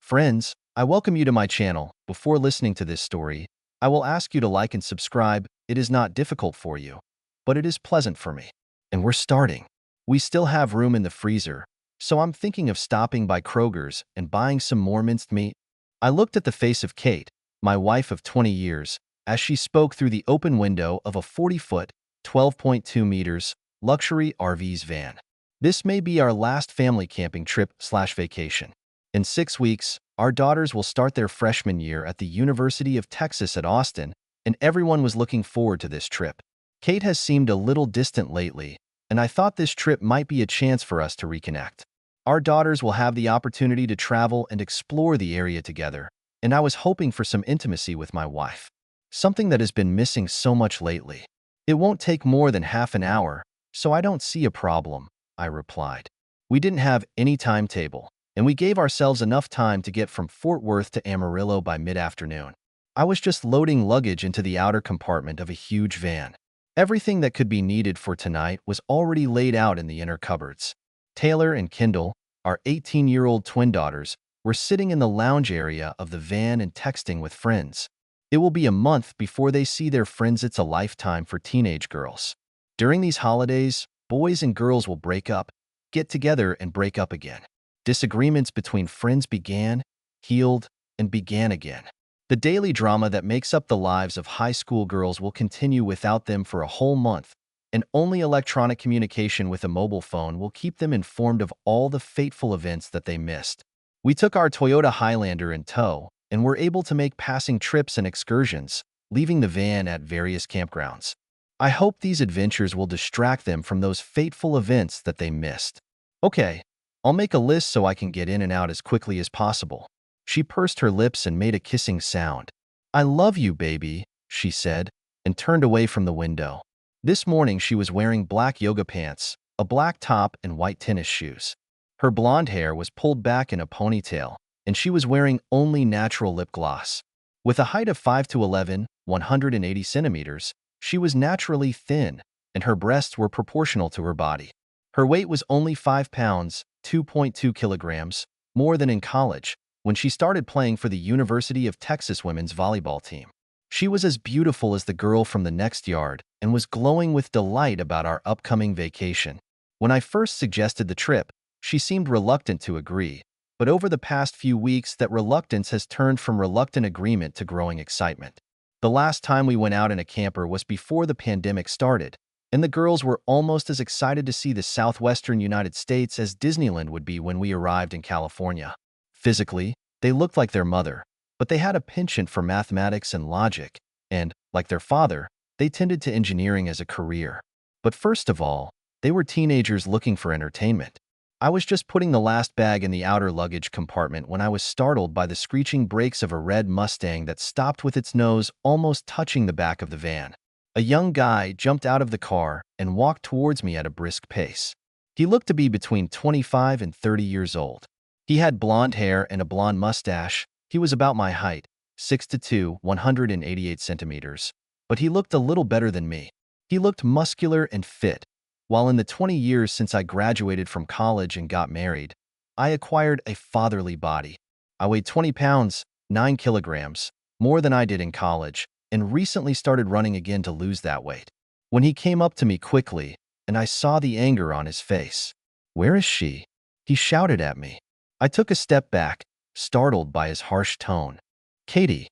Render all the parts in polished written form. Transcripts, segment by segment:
Friends, I welcome you to my channel. Before listening to this story, I will ask you to like and subscribe. It is not difficult for you, but it is pleasant for me. And we're starting. We still have room in the freezer, so I'm thinking of stopping by Kroger's and buying some more minced meat. I looked at the face of Kate, my wife of 20 years, as she spoke through the open window of a 40-foot, 12.2 meters, luxury RV's van. This may be our last family camping trip/vacation. In 6 weeks, our daughters will start their freshman year at the University of Texas at Austin, and everyone was looking forward to this trip. Kate has seemed a little distant lately, and I thought this trip might be a chance for us to reconnect. Our daughters will have the opportunity to travel and explore the area together, and I was hoping for some intimacy with my wife. Something that has been missing so much lately. It won't take more than half an hour, so I don't see a problem, I replied. We didn't have any timetable, and we gave ourselves enough time to get from Fort Worth to Amarillo by mid-afternoon. I was just loading luggage into the outer compartment of a huge van. Everything that could be needed for tonight was already laid out in the inner cupboards. Taylor and Kendall, our 18-year-old twin daughters, were sitting in the lounge area of the van and texting with friends. It will be a month before they see their friends. It's a lifetime for teenage girls. During these holidays, boys and girls will break up, get together, and break up again. Disagreements between friends began, healed, and began again. The daily drama that makes up the lives of high school girls will continue without them for a whole month, and only electronic communication with a mobile phone will keep them informed of all the fateful events that they missed. We took our Toyota Highlander in tow and were able to make passing trips and excursions, leaving the van at various campgrounds. I hope these adventures will distract them from those fateful events that they missed. Okay, I'll make a list so I can get in and out as quickly as possible. She pursed her lips and made a kissing sound. I love you, baby, she said, and turned away from the window. This morning she was wearing black yoga pants, a black top, and white tennis shoes. Her blonde hair was pulled back in a ponytail, and she was wearing only natural lip gloss. With a height of 5'11", 180 centimeters, she was naturally thin, and her breasts were proportional to her body. Her weight was only 5 pounds, 2.2 kilograms, more than in college, when she started playing for the University of Texas women's volleyball team. She was as beautiful as the girl from the next yard and was glowing with delight about our upcoming vacation. When I first suggested the trip, she seemed reluctant to agree, but over the past few weeks that reluctance has turned from reluctant agreement to growing excitement. The last time we went out in a camper was before the pandemic started, and the girls were almost as excited to see the southwestern United States as Disneyland would be when we arrived in California. Physically, they looked like their mother, but they had a penchant for mathematics and logic, and, like their father, they tended to engineering as a career. But first of all, they were teenagers looking for entertainment. I was just putting the last bag in the outer luggage compartment when I was startled by the screeching brakes of a red Mustang that stopped with its nose almost touching the back of the van. A young guy jumped out of the car and walked towards me at a brisk pace. He looked to be between 25 and 30 years old. He had blonde hair and a blonde mustache. He was about my height, 6'2", 188 centimeters, but he looked a little better than me. He looked muscular and fit. While in the 20 years since I graduated from college and got married, I acquired a fatherly body. I weighed 20 pounds, 9 kilograms, more than I did in college, and recently started running again to lose that weight. When he came up to me quickly, and I saw the anger on his face. "Where is she?" he shouted at me. I took a step back, startled by his harsh tone. Katie,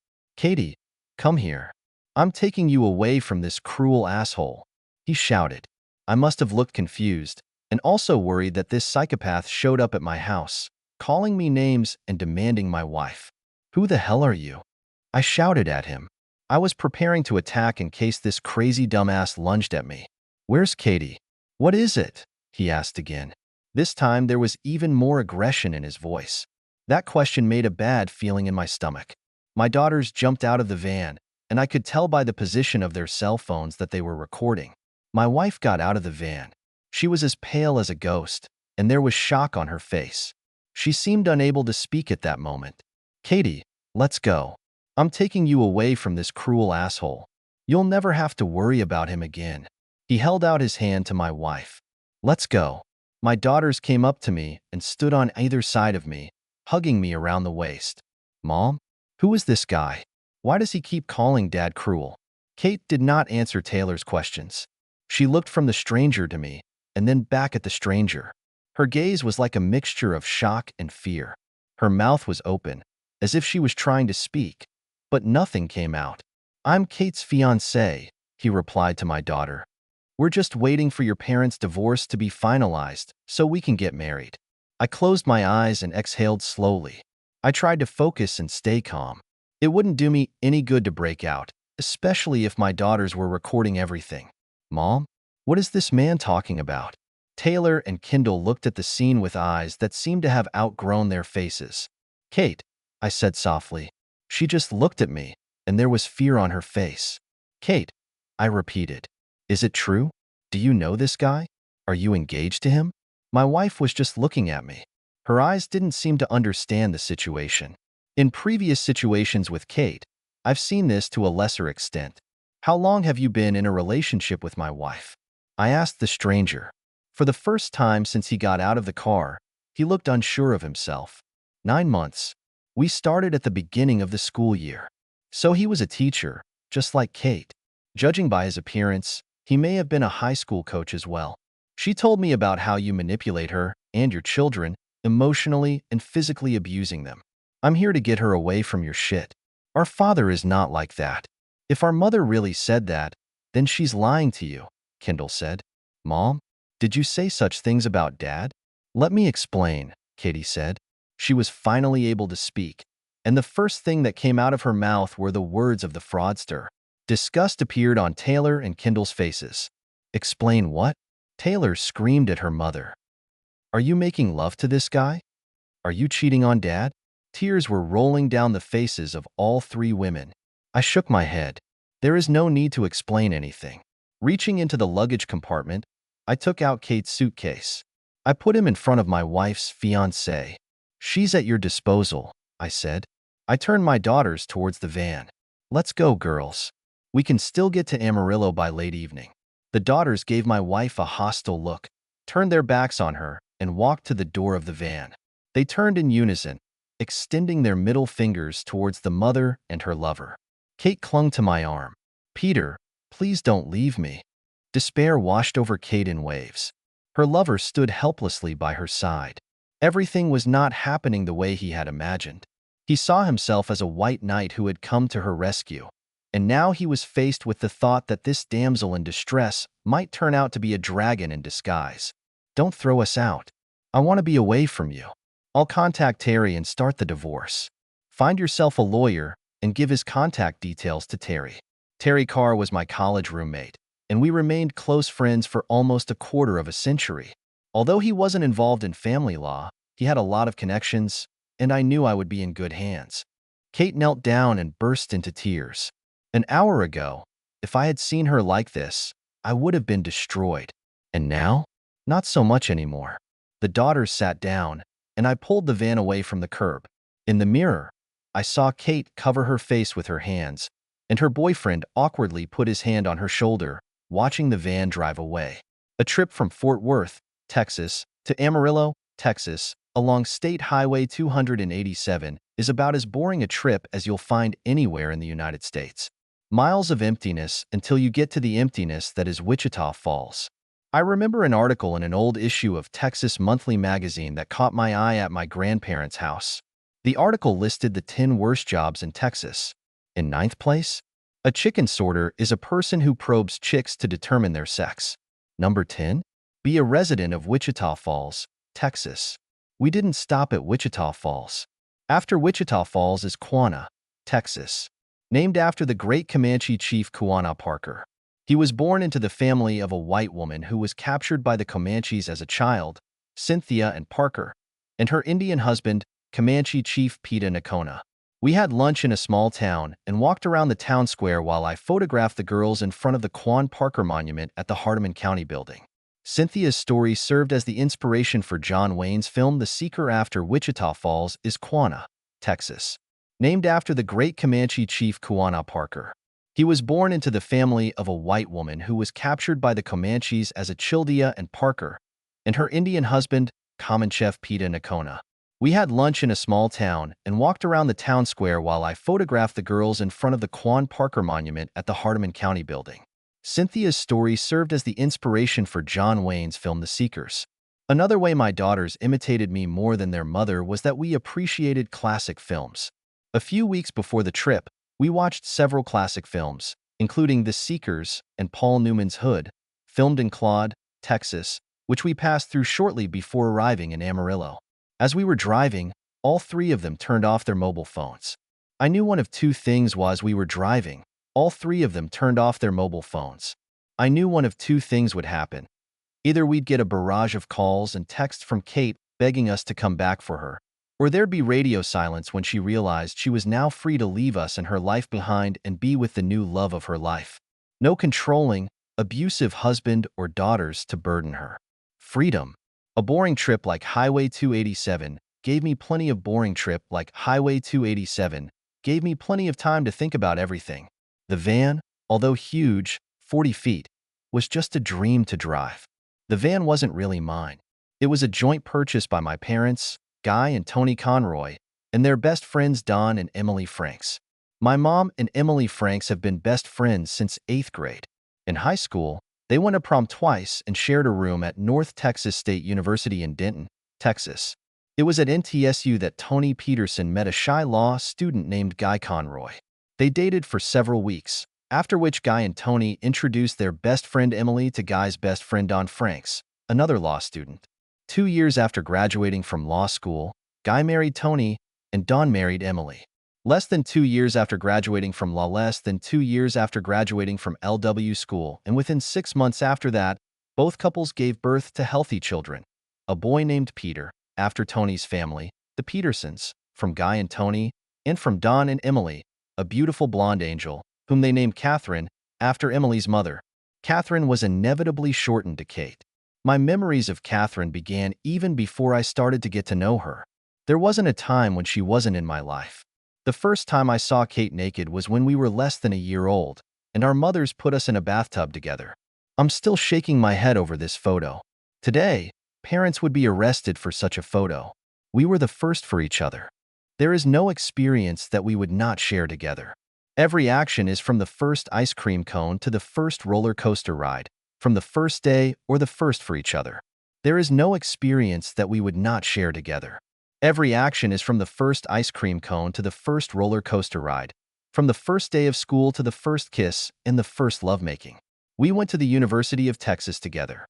come here. I'm taking you away from this cruel asshole," he shouted. I must have looked confused, and also worried that this psychopath showed up at my house, calling me names and demanding my wife. "Who the hell are you?" I shouted at him. I was preparing to attack in case this crazy dumbass lunged at me. "Where's Katie?" "What is it?" he asked again. This time there was even more aggression in his voice. That question made a bad feeling in my stomach. My daughters jumped out of the van, and I could tell by the position of their cell phones that they were recording. My wife got out of the van. She was as pale as a ghost, and there was shock on her face. She seemed unable to speak at that moment. "Katie, let's go. I'm taking you away from this cruel asshole. You'll never have to worry about him again." He held out his hand to my wife. "Let's go." My daughters came up to me and stood on either side of me, hugging me around the waist. "Mom, who is this guy? Why does he keep calling Dad cruel?" Kate did not answer Taylor's questions. She looked from the stranger to me and then back at the stranger. Her gaze was like a mixture of shock and fear. Her mouth was open, as if she was trying to speak, but nothing came out. "I'm Kate's fiancé," he replied to my daughter. "We're just waiting for your parents' divorce to be finalized so we can get married." I closed my eyes and exhaled slowly. I tried to focus and stay calm. It wouldn't do me any good to break out, especially if my daughters were recording everything. "Mom, what is this man talking about?" Taylor and Kendall looked at the scene with eyes that seemed to have outgrown their faces. "Kate," I said softly. She just looked at me, and there was fear on her face. "Kate," I repeated. "Is it true? Do you know this guy? Are you engaged to him?" My wife was just looking at me. Her eyes didn't seem to understand the situation. In previous situations with Kate, I've seen this to a lesser extent. "How long have you been in a relationship with my wife?" I asked the stranger. For the first time since he got out of the car, he looked unsure of himself. 9 months. We started at the beginning of the school year. So he was a teacher, just like Kate. Judging by his appearance, he may have been a high school coach as well. She told me about how you manipulate her and your children, emotionally and physically abusing them. "I'm here to get her away from your shit. Our father is not like that." "If our mother really said that, then she's lying to you," Kendall said. "Mom, did you say such things about Dad?" "Let me explain," Katie said. She was finally able to speak, and the first thing that came out of her mouth were the words of the fraudster. Disgust appeared on Taylor and Kendall's faces. "Explain what?" Taylor screamed at her mother. "Are you making love to this guy? Are you cheating on Dad?" Tears were rolling down the faces of all 3 women. I shook my head. There is no need to explain anything. Reaching into the luggage compartment, I took out Kate's suitcase. I put him in front of my wife's fiancé. "She's at your disposal," I said. I turned my daughters towards the van. "Let's go, girls. We can still get to Amarillo by late evening." The daughters gave my wife a hostile look, turned their backs on her, and walked to the door of the van. They turned in unison, extending their middle fingers towards the mother and her lover. Kate clung to my arm. "Peter, please don't leave me." Despair washed over Kate in waves. Her lover stood helplessly by her side. Everything was not happening the way he had imagined. He saw himself as a white knight who had come to her rescue, and now he was faced with the thought that this damsel in distress might turn out to be a dragon in disguise. "Don't throw us out. I want to be away from you. I'll contact Terry and start the divorce. Find yourself a lawyer and give his contact details to Terry." Terry Carr was my college roommate, and we remained close friends for almost a quarter of a century. Although he wasn't involved in family law, he had a lot of connections, and I knew I would be in good hands. Kate knelt down and burst into tears. An hour ago, if I had seen her like this, I would have been destroyed. And now? Not so much anymore. The daughters sat down, and I pulled the van away from the curb. In the mirror, I saw Kate cover her face with her hands, and her boyfriend awkwardly put his hand on her shoulder, watching the van drive away. A trip from Fort Worth, Texas, to Amarillo, Texas, along State Highway 287 is about as boring a trip as you'll find anywhere in the United States. Miles of emptiness until you get to the emptiness that is Wichita Falls. I remember an article in an old issue of Texas Monthly magazine that caught my eye at my grandparents' house. The article listed the 10 worst jobs in Texas. In 9th place, a chicken sorter is a person who probes chicks to determine their sex. Number 10, be a resident of Wichita Falls, Texas. We didn't stop at Wichita Falls. After Wichita Falls is Quanah, Texas, named after the great Comanche chief Quanah Parker. He was born into the family of a white woman who was captured by the Comanches as a child, Cynthia and Parker, and her Indian husband, Comanche chief Peta Nakona. We had lunch in a small town and walked around the town square while I photographed the girls in front of the Quan Parker Monument at the Hardeman County building. Cynthia's story served as the inspiration for John Wayne's film The Seeker. After Wichita Falls is Quanah, Texas, named after the great Comanche chief Quanah Parker. He was born into the family of a white woman who was captured by the Comanches as a Childea and Parker, and her Indian husband, Common Chef Peta Nakona. We had lunch in a small town and walked around the town square while I photographed the girls in front of the Quan Parker Monument at the Hardeman County Building. Cynthia's story served as the inspiration for John Wayne's film The Seekers. Another way my daughters imitated me more than their mother was that we appreciated classic films. A few weeks before the trip, we watched several classic films, including The Seekers and Paul Newman's Hood, filmed in Claude, Texas, which we passed through shortly before arriving in Amarillo. As we were driving, all three of them turned off their mobile phones. I knew one of two things was we were driving. All three of them turned off their mobile phones. I knew one of two things would happen. Either we'd get a barrage of calls and texts from Kate begging us to come back for her, or there'd be radio silence when she realized she was now free to leave us and her life behind and be with the new love of her life. No controlling, abusive husband or daughters to burden her. Freedom. A boring trip like Highway 287 gave me plenty of boring trip like Highway 287 gave me plenty of time to think about everything. The van, although huge, 40 feet, was just a dream to drive. The van wasn't really mine. It was a joint purchase by my parents, Guy and Tony Conroy, and their best friends Don and Emily Franks. My mom and Emily Franks have been best friends since 8th grade. In high school, they went to prom twice and shared a room at North Texas State University in Denton, Texas. It was at NTSU that Tony Peterson met a shy law student named Guy Conroy. They dated for several weeks, after which Guy and Tony introduced their best friend Emily to Guy's best friend Don Franks, another law student. 2 years after graduating from law school, Guy married Tony and Don married Emily. Less than 2 years after graduating from law, less than 2 years after graduating from LW school, and within 6 months after that, both couples gave birth to healthy children. A boy named Peter, after Tony's family, the Petersons, from Guy and Tony, and from Don and Emily, a beautiful blonde angel, whom they named Catherine, after Emily's mother. Catherine was inevitably shortened to Kate. My memories of Catherine began even before I started to get to know her. There wasn't a time when she wasn't in my life. The first time I saw Kate naked was when we were less than a year old, and our mothers put us in a bathtub together. I'm still shaking my head over this photo. Today, parents would be arrested for such a photo. We were the first for each other. There is no experience that we would not share together. Every action is from the first ice cream cone to the first roller coaster ride, from the first day or the first for each other. There is no experience that we would not share together. Every action is from the first ice cream cone to the first roller coaster ride, from the first day of school to the first kiss and the first lovemaking. We went to the University of Texas together.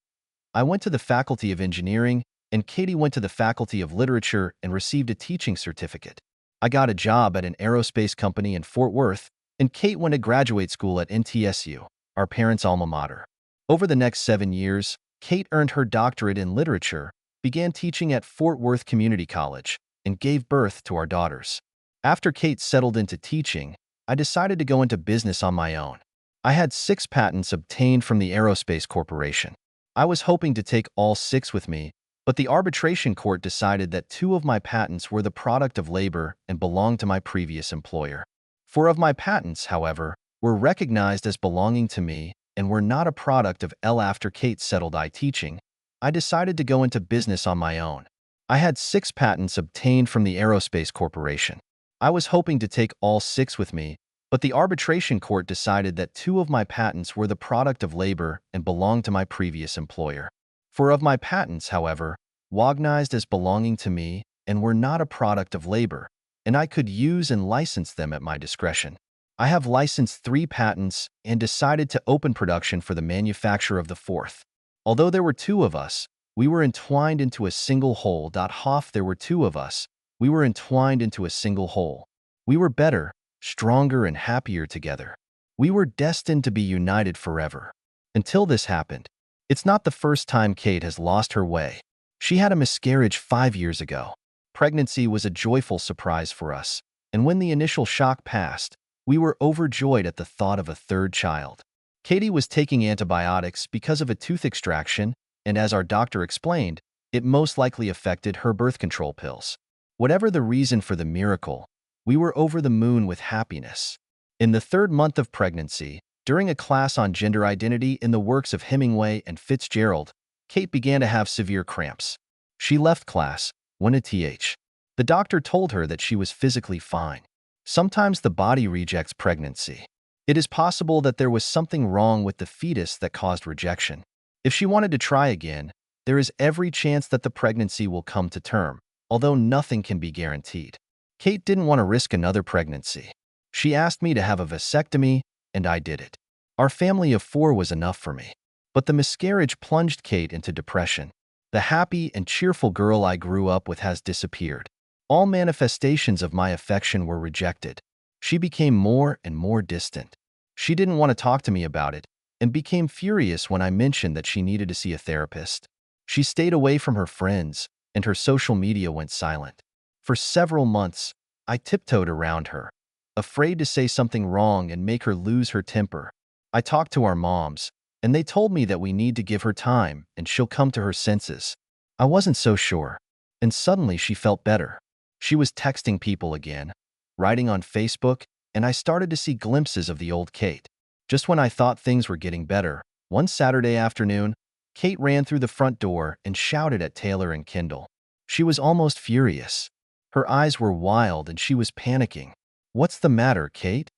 I went to the Faculty of Engineering, and Katie went to the Faculty of Literature and received a teaching certificate. I got a job at an aerospace company in Fort Worth, and Kate went to graduate school at NTSU, our parents' alma mater. Over the next 7 years, Kate earned her doctorate in literature, began teaching at Fort Worth Community College, and gave birth to our daughters. After Kate settled into teaching, I decided to go into business on my own. I had 6 patents obtained from the Aerospace Corporation. I was hoping to take all 6 with me, but the arbitration court decided that 2 of my patents were the product of labor and belonged to my previous employer. 4 of my patents, however, were recognized as belonging to me and were not a product of L. After Kate settled teaching, I decided to go into business on my own. I had 6 patents obtained from the Aerospace Corporation. I was hoping to take all 6 with me, but the arbitration court decided that 2 of my patents were the product of labor and belonged to my previous employer. 4 of my patents, however, recognized as belonging to me and were not a product of labor, and I could use and license them at my discretion. I have licensed 3 patents and decided to open production for the manufacture of the 4th. Although there were 2 of us, we were entwined into a single whole. There were 2 of us, we were entwined into a single whole. We were better, stronger, and happier together. We were destined to be united forever. Until this happened. It's not the first time Kate has lost her way. She had a miscarriage 5 years ago. Pregnancy was a joyful surprise for us, and when the initial shock passed, we were overjoyed at the thought of a 3rd child. Katie was taking antibiotics because of a tooth extraction, and as our doctor explained, it most likely affected her birth control pills. Whatever the reason for the miracle, we were over the moon with happiness. In the 3rd month of pregnancy, during a class on gender identity in the works of Hemingway and Fitzgerald, Kate began to have severe cramps. She left class, went to TH. The doctor told her that she was physically fine. Sometimes the body rejects pregnancy. It is possible that there was something wrong with the fetus that caused rejection. If she wanted to try again, there is every chance that the pregnancy will come to term, although nothing can be guaranteed. Kate didn't want to risk another pregnancy. She asked me to have a vasectomy, and I did it. Our family of 4 was enough for me. But the miscarriage plunged Kate into depression. The happy and cheerful girl I grew up with has disappeared. All manifestations of my affection were rejected. She became more and more distant. She didn't want to talk to me about it and became furious when I mentioned that she needed to see a therapist. She stayed away from her friends, and her social media went silent. For several months, I tiptoed around her, afraid to say something wrong and make her lose her temper. I talked to our moms, and they told me that we need to give her time and she'll come to her senses. I wasn't so sure, and suddenly she felt better. She was texting people again, writing on Facebook, and I started to see glimpses of the old Kate. Just when I thought things were getting better, one Saturday afternoon, Kate ran through the front door and shouted at Taylor and Kendall. She was almost furious. Her eyes were wild and she was panicking. "What's the matter, Kate?"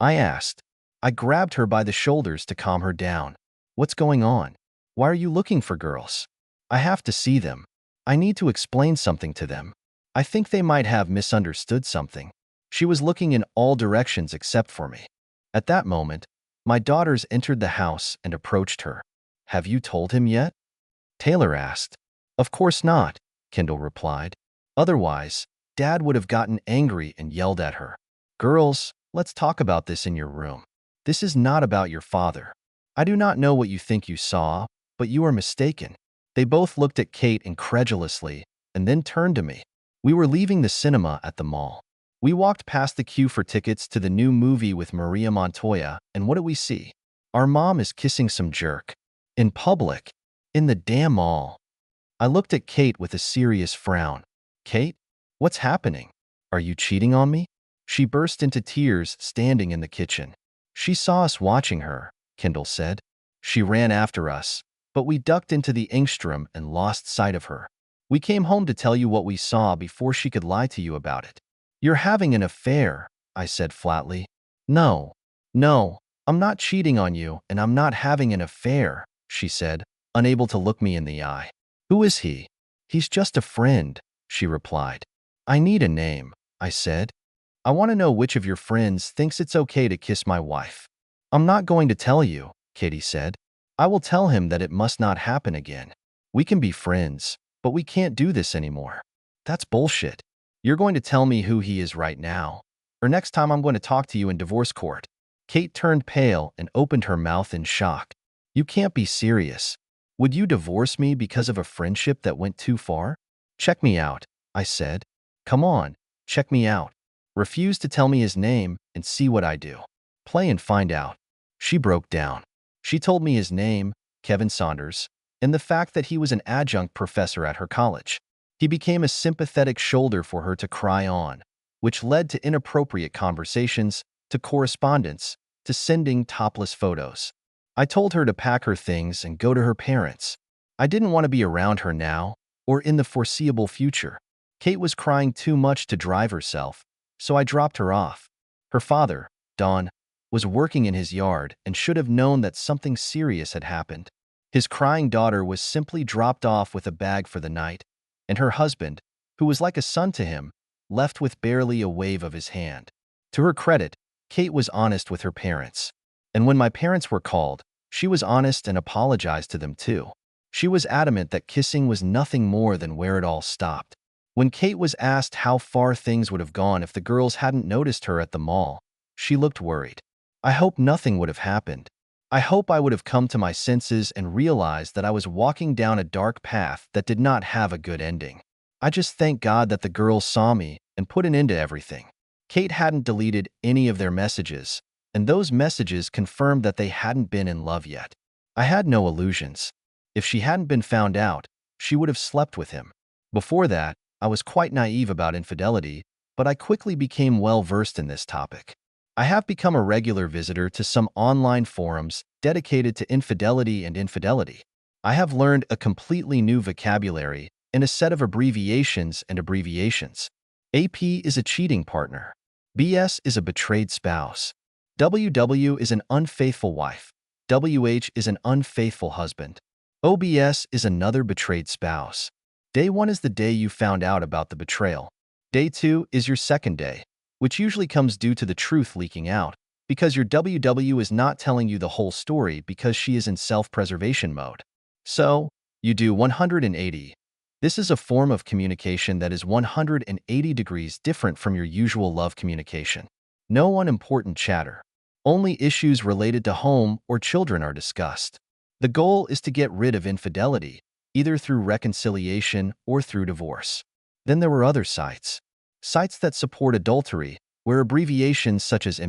I asked. I grabbed her by the shoulders to calm her down. "What's going on? Why are you looking for girls? I have to see them. I need to explain something to them. I think they might have misunderstood something." She was looking in all directions except for me. At that moment, my daughters entered the house and approached her. "Have you told him yet?" Taylor asked. "Of course not," Kendall replied. "Otherwise, Dad would have gotten angry and yelled at her." "Girls, let's talk about this in your room. This is not about your father. I do not know what you think you saw, but you are mistaken." They both looked at Kate incredulously and then turned to me. We were leaving the cinema at the mall. We walked past the queue for tickets to the new movie with Maria Montoya, and what did we see? Our mom is kissing some jerk. In public. In the damn mall. I looked at Kate with a serious frown. "Kate, what's happening? Are you cheating on me?" She burst into tears standing in the kitchen. "She saw us watching her," Kendall said. "She ran after us, but we ducked into the Engstrom and lost sight of her. We came home to tell you what we saw before she could lie to you about it." "You're having an affair," I said flatly. No, I'm not cheating on you and I'm not having an affair," she said, unable to look me in the eye. "Who is he?" "He's just a friend," she replied. "I need a name," I said. "I want to know which of your friends thinks it's okay to kiss my wife." "I'm not going to tell you," Katie said. "I will tell him that it must not happen again. We can be friends, but we can't do this anymore." "That's bullshit. You're going to tell me who he is right now, or next time I'm going to talk to you in divorce court." Kate turned pale and opened her mouth in shock. "You can't be serious. Would you divorce me because of a friendship that went too far?" "Check me out," I said. "Come on, check me out. Refuse to tell me his name and see what I do. Play and find out." She broke down. She told me his name, Kevin Saunders, and the fact that he was an adjunct professor at her college. He became a sympathetic shoulder for her to cry on, which led to inappropriate conversations, to correspondence, to sending topless photos. I told her to pack her things and go to her parents. I didn't want to be around her now or in the foreseeable future. Kate was crying too much to drive herself, so I dropped her off. Her father, Don, was working in his yard and should have known that something serious had happened. His crying daughter was simply dropped off with a bag for the night, and her husband, who was like a son to him, left with barely a wave of his hand. To her credit, Kate was honest with her parents. And when my parents were called, she was honest and apologized to them too. She was adamant that kissing was nothing more than where it all stopped. When Kate was asked how far things would have gone if the girls hadn't noticed her at the mall, she looked worried. "I hope nothing would have happened. I hope I would have come to my senses and realized that I was walking down a dark path that did not have a good ending. I just thank God that the girls saw me and put an end to everything." Kate hadn't deleted any of their messages, and those messages confirmed that they hadn't been in love yet. I had no illusions. If she hadn't been found out, she would have slept with him. Before that, I was quite naive about infidelity, but I quickly became well-versed in this topic. I have become a regular visitor to some online forums dedicated to infidelity and infidelity. I have learned a completely new vocabulary and a set of abbreviations and abbreviations. AP is a cheating partner. BS is a betrayed spouse. WW is an unfaithful wife. WH is an unfaithful husband. OBS is another betrayed spouse. Day 1 is the day you found out about the betrayal. Day 2 is your second day, which usually comes due to the truth leaking out, because your WW is not telling you the whole story because she is in self-preservation mode. So, you do 180. This is a form of communication that is 180 degrees different from your usual love communication. No unimportant chatter. Only issues related to home or children are discussed. The goal is to get rid of infidelity, either through reconciliation or through divorce. Then there were other sites. Sites that support adultery, where abbreviations such as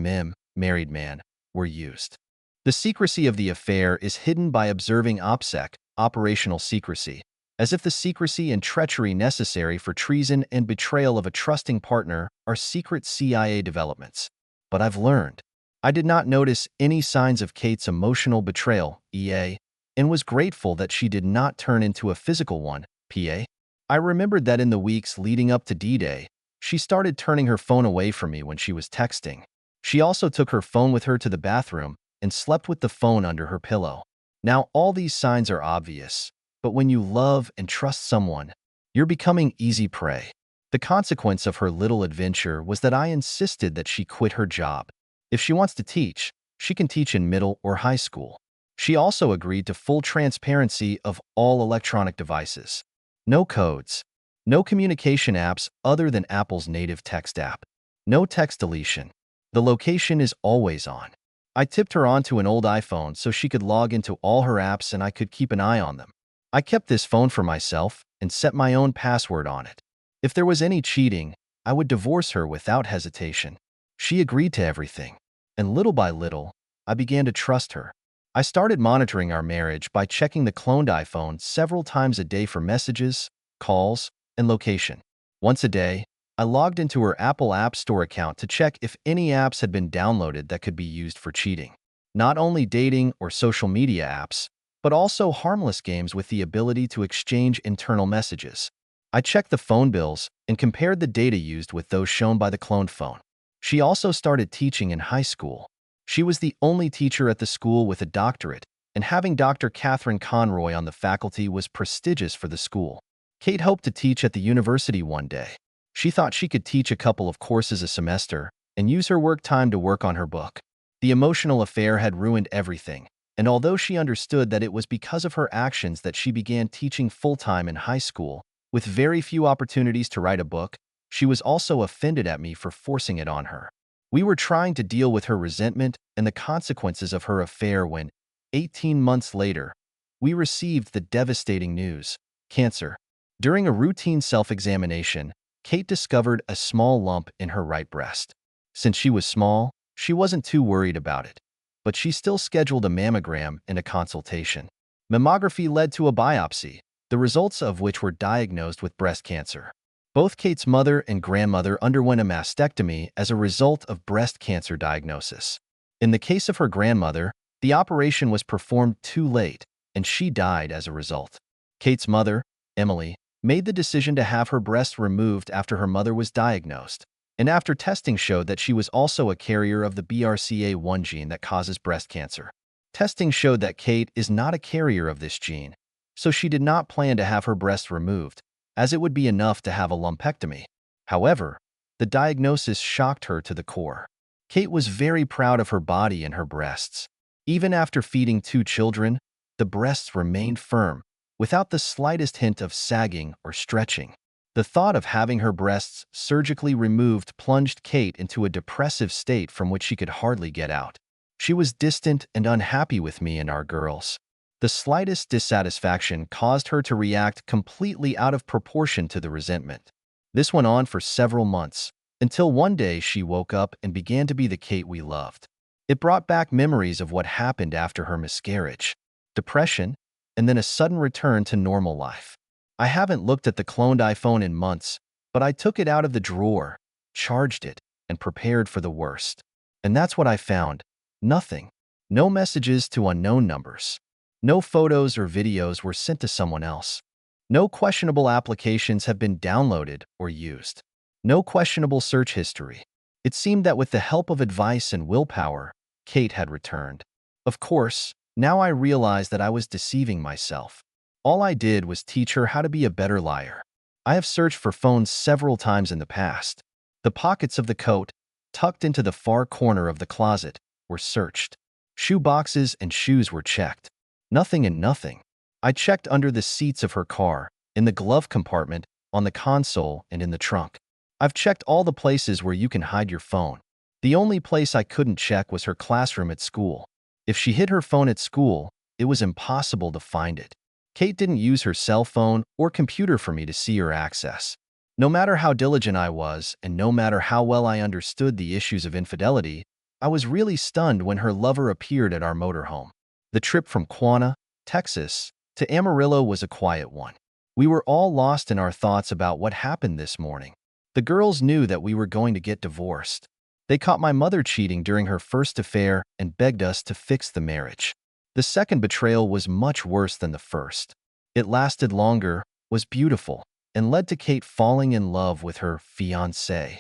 married man, were used. The secrecy of the affair is hidden by observing OPSEC, operational secrecy, as if the secrecy and treachery necessary for treason and betrayal of a trusting partner are secret CIA developments. But I've learned. I did not notice any signs of Kate's emotional betrayal, EA, and was grateful that she did not turn into a physical one, PA. I remembered that in the weeks leading up to D-Day, she started turning her phone away from me when she was texting. She also took her phone with her to the bathroom and slept with the phone under her pillow. Now, all these signs are obvious, but when you love and trust someone, you're becoming easy prey. The consequence of her little adventure was that I insisted that she quit her job. If she wants to teach, she can teach in middle or high school. She also agreed to full transparency of all electronic devices. No codes. No communication apps other than Apple's native text app. No text deletion. The location is always on. I tipped her onto an old iPhone so she could log into all her apps and I could keep an eye on them. I kept this phone for myself and set my own password on it. If there was any cheating, I would divorce her without hesitation. She agreed to everything, and little by little, I began to trust her. I started monitoring our marriage by checking the cloned iPhone several times a day for messages, calls, and location. Once a day, I logged into her Apple App Store account to check if any apps had been downloaded that could be used for cheating. Not only dating or social media apps, but also harmless games with the ability to exchange internal messages. I checked the phone bills and compared the data used with those shown by the cloned phone. She also started teaching in high school. She was the only teacher at the school with a doctorate, and having Dr. Catherine Conroy on the faculty was prestigious for the school. Kate hoped to teach at the university one day. She thought she could teach a couple of courses a semester and use her work time to work on her book. The emotional affair had ruined everything, and although she understood that it was because of her actions that she began teaching full-time in high school, with very few opportunities to write a book, she was also offended at me for forcing it on her. We were trying to deal with her resentment and the consequences of her affair when, 18 months later, we received the devastating news: cancer. During a routine self-examination, Kate discovered a small lump in her right breast. Since she was small, she wasn't too worried about it, but she still scheduled a mammogram and a consultation. Mammography led to a biopsy, the results of which were diagnosed with breast cancer. Both Kate's mother and grandmother underwent a mastectomy as a result of breast cancer diagnosis. In the case of her grandmother, the operation was performed too late, and she died as a result. Kate's mother, Emily, made the decision to have her breast removed after her mother was diagnosed, and after testing showed that she was also a carrier of the BRCA1 gene that causes breast cancer. Testing showed that Kate is not a carrier of this gene, so she did not plan to have her breast removed, as it would be enough to have a lumpectomy. However, the diagnosis shocked her to the core. Kate was very proud of her body and her breasts. Even after feeding 2 children, the breasts remained firm, without the slightest hint of sagging or stretching. The thought of having her breasts surgically removed plunged Kate into a depressive state from which she could hardly get out. She was distant and unhappy with me and our girls. The slightest dissatisfaction caused her to react completely out of proportion to the resentment. This went on for several months, until one day she woke up and began to be the Kate we loved. It brought back memories of what happened after her miscarriage, depression, and then a sudden return to normal life. I haven't looked at the cloned iPhone in months, but I took it out of the drawer, charged it, and prepared for the worst. And that's what I found. Nothing. No messages to unknown numbers. No photos or videos were sent to someone else. No questionable applications have been downloaded or used. No questionable search history. It seemed that with the help of advice and willpower, Kate had returned. Of course, now I realized that I was deceiving myself. All I did was teach her how to be a better liar. I have searched for phones several times in the past. The pockets of the coat, tucked into the far corner of the closet, were searched. Shoe boxes and shoes were checked. Nothing and nothing. I checked under the seats of her car, in the glove compartment, on the console, and in the trunk. I've checked all the places where you can hide your phone. The only place I couldn't check was her classroom at school. If she hid her phone at school, it was impossible to find it. Kate didn't use her cell phone or computer for me to see or access. No matter how diligent I was, and no matter how well I understood the issues of infidelity, I was really stunned when her lover appeared at our motorhome. The trip from Quanah, Texas, to Amarillo was a quiet one. We were all lost in our thoughts about what happened this morning. The girls knew that we were going to get divorced. They caught my mother cheating during her first affair and begged us to fix the marriage. The second betrayal was much worse than the first. It lasted longer, was beautiful, and led to Kate falling in love with her fiancé.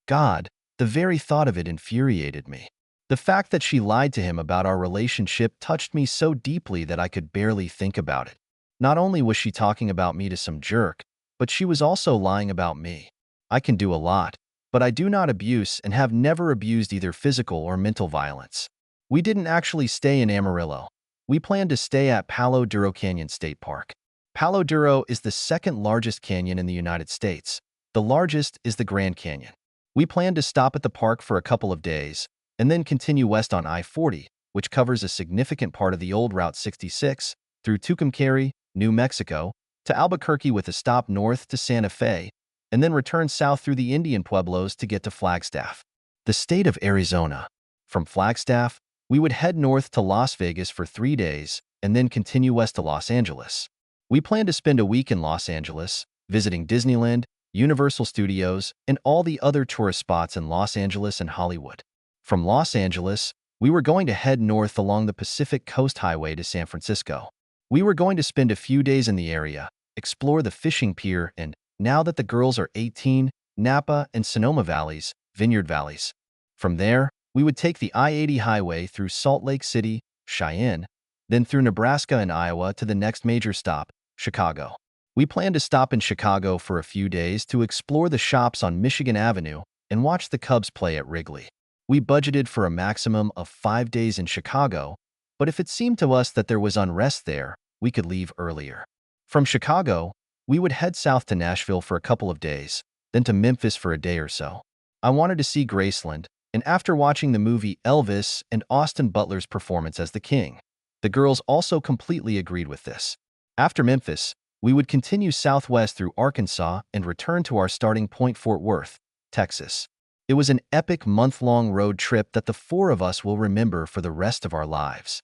God, the very thought of it infuriated me. The fact that she lied to him about our relationship touched me so deeply that I could barely think about it. Not only was she talking about me to some jerk, but she was also lying about me. I can do a lot, but I do not abuse and have never abused either physical or mental violence. We didn't actually stay in Amarillo. We planned to stay at Palo Duro Canyon State Park. Palo Duro is the second largest canyon in the United States. The largest is the Grand Canyon. We planned to stop at the park for a couple of days, and then continue west on I-40, which covers a significant part of the old Route 66, through Tucumcari, New Mexico, to Albuquerque with a stop north to Santa Fe, and then return south through the Indian Pueblos to get to Flagstaff, the state of Arizona. From Flagstaff, we would head north to Las Vegas for 3 days, and then continue west to Los Angeles. We planned to spend a week in Los Angeles, visiting Disneyland, Universal Studios, and all the other tourist spots in Los Angeles and Hollywood. From Los Angeles, we were going to head north along the Pacific Coast Highway to San Francisco. We were going to spend a few days in the area, explore the fishing pier and, now that the girls are 18, Napa and Sonoma Valleys, Vineyard Valleys. From there, we would take the I-80 highway through Salt Lake City, Cheyenne, then through Nebraska and Iowa to the next major stop, Chicago. We planned to stop in Chicago for a few days to explore the shops on Michigan Avenue and watch the Cubs play at Wrigley. We budgeted for a maximum of 5 days in Chicago, but if it seemed to us that there was unrest there, we could leave earlier. From Chicago, we would head south to Nashville for a couple of days, then to Memphis for a day or so. I wanted to see Graceland, and after watching the movie Elvis and Austin Butler's performance as the king, the girls also completely agreed with this. After Memphis, we would continue southwest through Arkansas and return to our starting point, Fort Worth, Texas. It was an epic month-long road trip that the 4 of us will remember for the rest of our lives.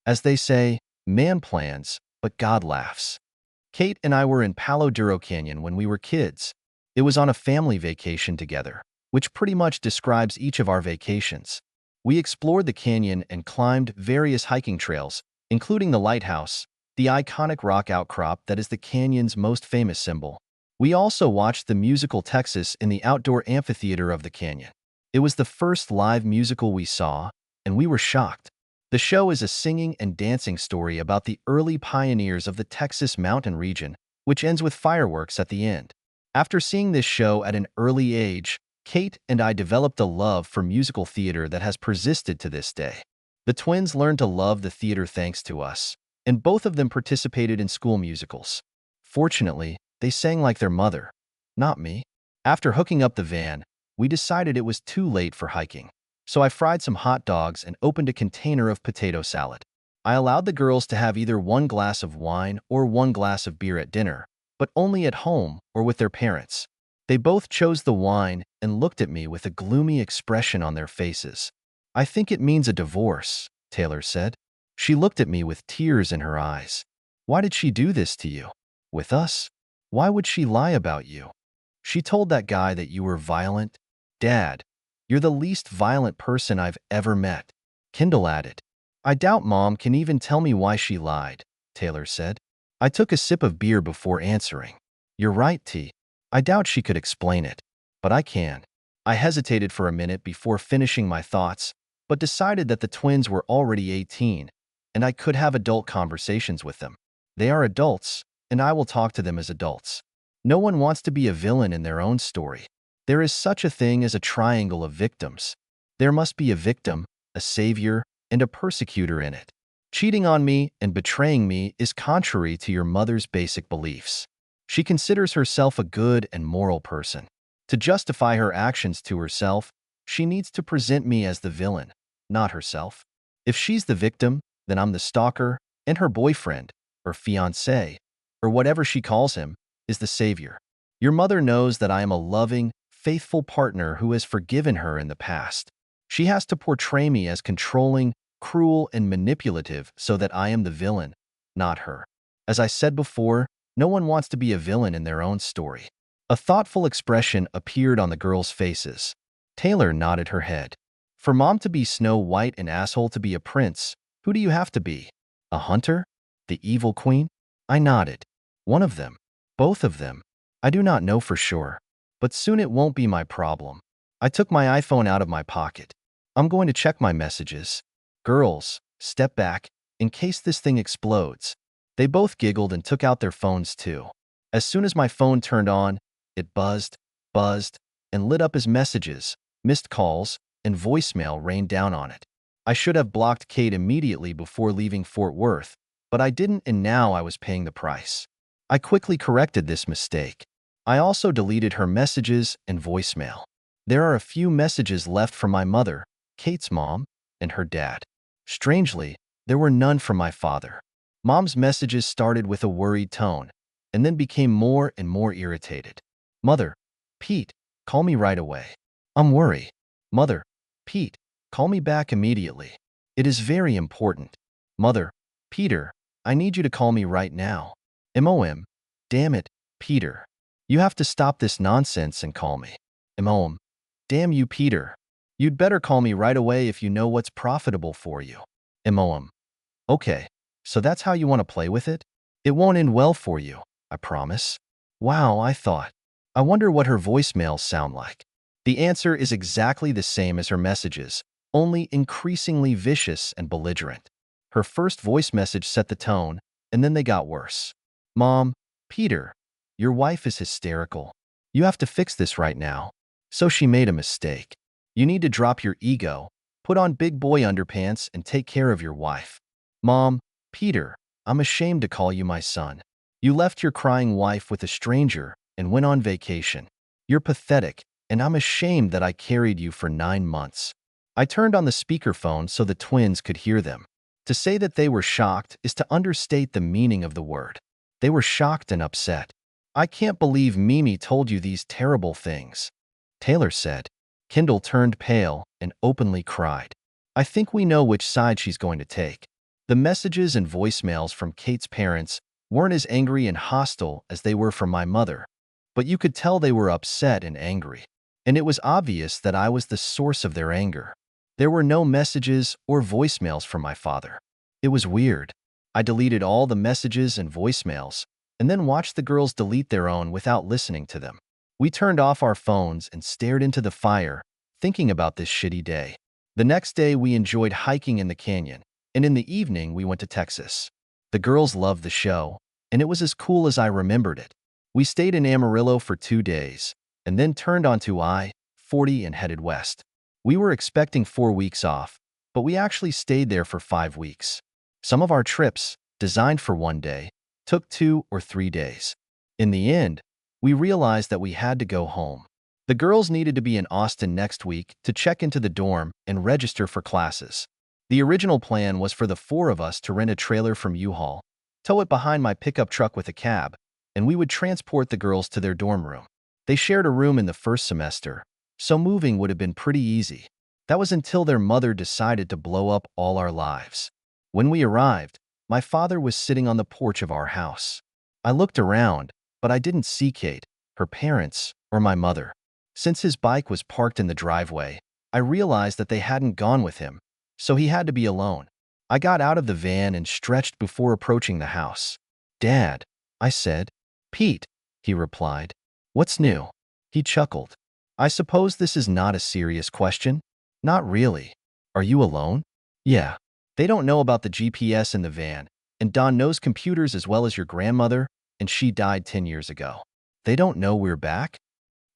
As they say, man plans, but God laughs. Kate and I were in Palo Duro Canyon when we were kids. It was on a family vacation together, which pretty much describes each of our vacations. We explored the canyon and climbed various hiking trails, including the lighthouse, the iconic rock outcrop that is the canyon's most famous symbol. We also watched the musical Texas in the outdoor amphitheater of the canyon. It was the first live musical we saw, and we were shocked. The show is a singing and dancing story about the early pioneers of the Texas mountain region, which ends with fireworks at the end. After seeing this show at an early age, Kate and I developed a love for musical theater that has persisted to this day. The twins learned to love the theater thanks to us, and both of them participated in school musicals. Fortunately, they sang like their mother, not me. After hooking up the van, we decided it was too late for hiking, so I fried some hot dogs and opened a container of potato salad. I allowed the girls to have either 1 glass of wine or 1 glass of beer at dinner, but only at home or with their parents. They both chose the wine and looked at me with a gloomy expression on their faces. "I think it means a divorce," Taylor said. She looked at me with tears in her eyes. "Why did she do this to you? With us? Why would she lie about you? She told that guy that you were violent." "Dad, you're the least violent person I've ever met," Kendall added. "I doubt Mom can even tell me why she lied," Taylor said. I took a sip of beer before answering. "You're right, T. I doubt she could explain it, but I can. I hesitated for a minute before finishing my thoughts, but decided that the twins were already 18, and I could have adult conversations with them. They are adults, and I will talk to them as adults. No one wants to be a villain in their own story. There is such a thing as a triangle of victims. There must be a victim, a savior, and a persecutor in it. Cheating on me and betraying me is contrary to your mother's basic beliefs. She considers herself a good and moral person. To justify her actions to herself, she needs to present me as the villain, not herself. If she's the victim, then I'm the stalker, and her boyfriend, or fiancé, or whatever she calls him, is the savior. Your mother knows that I am a loving, faithful partner who has forgiven her in the past. She has to portray me as controlling, cruel, and manipulative so that I am the villain, not her. As I said before, no one wants to be a villain in their own story. A thoughtful expression appeared on the girls' faces. Taylor nodded her head. For Mom to be Snow White and Asshole to be a prince, who do you have to be? A hunter? The evil queen? I nodded. One of them. Both of them. I do not know for sure. But soon it won't be my problem. I took my iPhone out of my pocket. I'm going to check my messages. Girls, step back, in case this thing explodes. They both giggled and took out their phones too. As soon as my phone turned on, it buzzed, and lit up as messages, missed calls, and voicemail rained down on it. I should have blocked Kate immediately before leaving Fort Worth, but I didn't, and now I was paying the price. I quickly corrected this mistake. I also deleted her messages and voicemail. There are a few messages left from my mother, Kate's mom, and her dad. Strangely, there were none from my father. Mom's messages started with a worried tone, and then became more and more irritated. Mother, Pete, call me right away. I'm worried. Mother, Pete, call me back immediately. It is very important. Mother, Peter, I need you to call me right now. MOM, damn it, Peter. You have to stop this nonsense and call me. MOM, damn you, Peter. You'd better call me right away if you know what's profitable for you. MOM, okay, so that's how you want to play with it? It won't end well for you, I promise. Wow, I thought. I wonder what her voicemails sound like. The answer is exactly the same as her messages, only increasingly vicious and belligerent. Her first voice message set the tone, and then they got worse. Mom, Peter, your wife is hysterical. You have to fix this right now. So she made a mistake. You need to drop your ego, put on big boy underpants, and take care of your wife. Mom, Peter, I'm ashamed to call you my son. You left your crying wife with a stranger and went on vacation. You're pathetic, and I'm ashamed that I carried you for 9 months. I turned on the speakerphone so the twins could hear them. To say that they were shocked is to understate the meaning of the word. They were shocked and upset. I can't believe Mimi told you these terrible things, Taylor said. Kendall turned pale and openly cried. I think we know which side she's going to take. The messages and voicemails from Kate's parents weren't as angry and hostile as they were from my mother, but you could tell they were upset and angry. And it was obvious that I was the source of their anger. There were no messages or voicemails from my father. It was weird. I deleted all the messages and voicemails, and then watched the girls delete their own without listening to them. We turned off our phones and stared into the fire, thinking about this shitty day. The next day, we enjoyed hiking in the canyon, and in the evening, we went to Texas. The girls loved the show, and it was as cool as I remembered it. We stayed in Amarillo for 2 days, and then turned onto I-40 and headed west. We were expecting 4 weeks off, but we actually stayed there for 5 weeks. Some of our trips, designed for 1 day, took 2 or 3 days. In the end, we realized that we had to go home. The girls needed to be in Austin next week to check into the dorm and register for classes. The original plan was for the 4 of us to rent a trailer from U-Haul, tow it behind my pickup truck with a cab, and we would transport the girls to their dorm room. They shared a room in the first semester, so moving would have been pretty easy. That was until their mother decided to blow up all our lives. When we arrived, my father was sitting on the porch of our house. I looked around, but I didn't see Kate, her parents, or my mother. Since his bike was parked in the driveway, I realized that they hadn't gone with him, so he had to be alone. I got out of the van and stretched before approaching the house. Dad, I said. Pete, he replied. What's new? He chuckled. I suppose this is not a serious question? Not really. Are you alone? Yeah. They don't know about the GPS in the van, and Don knows computers as well as your grandmother, and she died 10 years ago. They don't know we're back?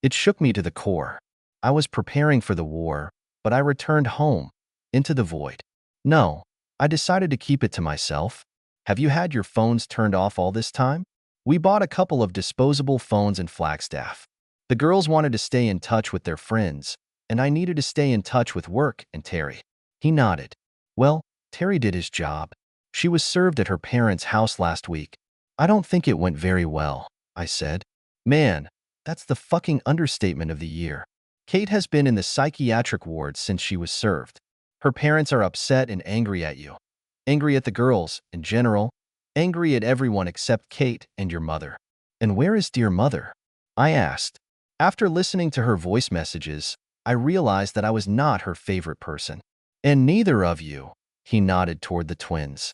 It shook me to the core. I was preparing for the war, but I returned home, into the void. No, I decided to keep it to myself. Have you had your phones turned off all this time? We bought a couple of disposable phones in Flagstaff. The girls wanted to stay in touch with their friends, and I needed to stay in touch with work and Terry. He nodded. Well, Terry did his job. She was served at her parents' house last week. I don't think it went very well, I said. Man, that's the fucking understatement of the year. Kate has been in the psychiatric ward since she was served. Her parents are upset and angry at you. Angry at the girls, in general. Angry at everyone except Kate and your mother. And where is dear mother? I asked. After listening to her voice messages, I realized that I was not her favorite person. And neither of you, he nodded toward the twins.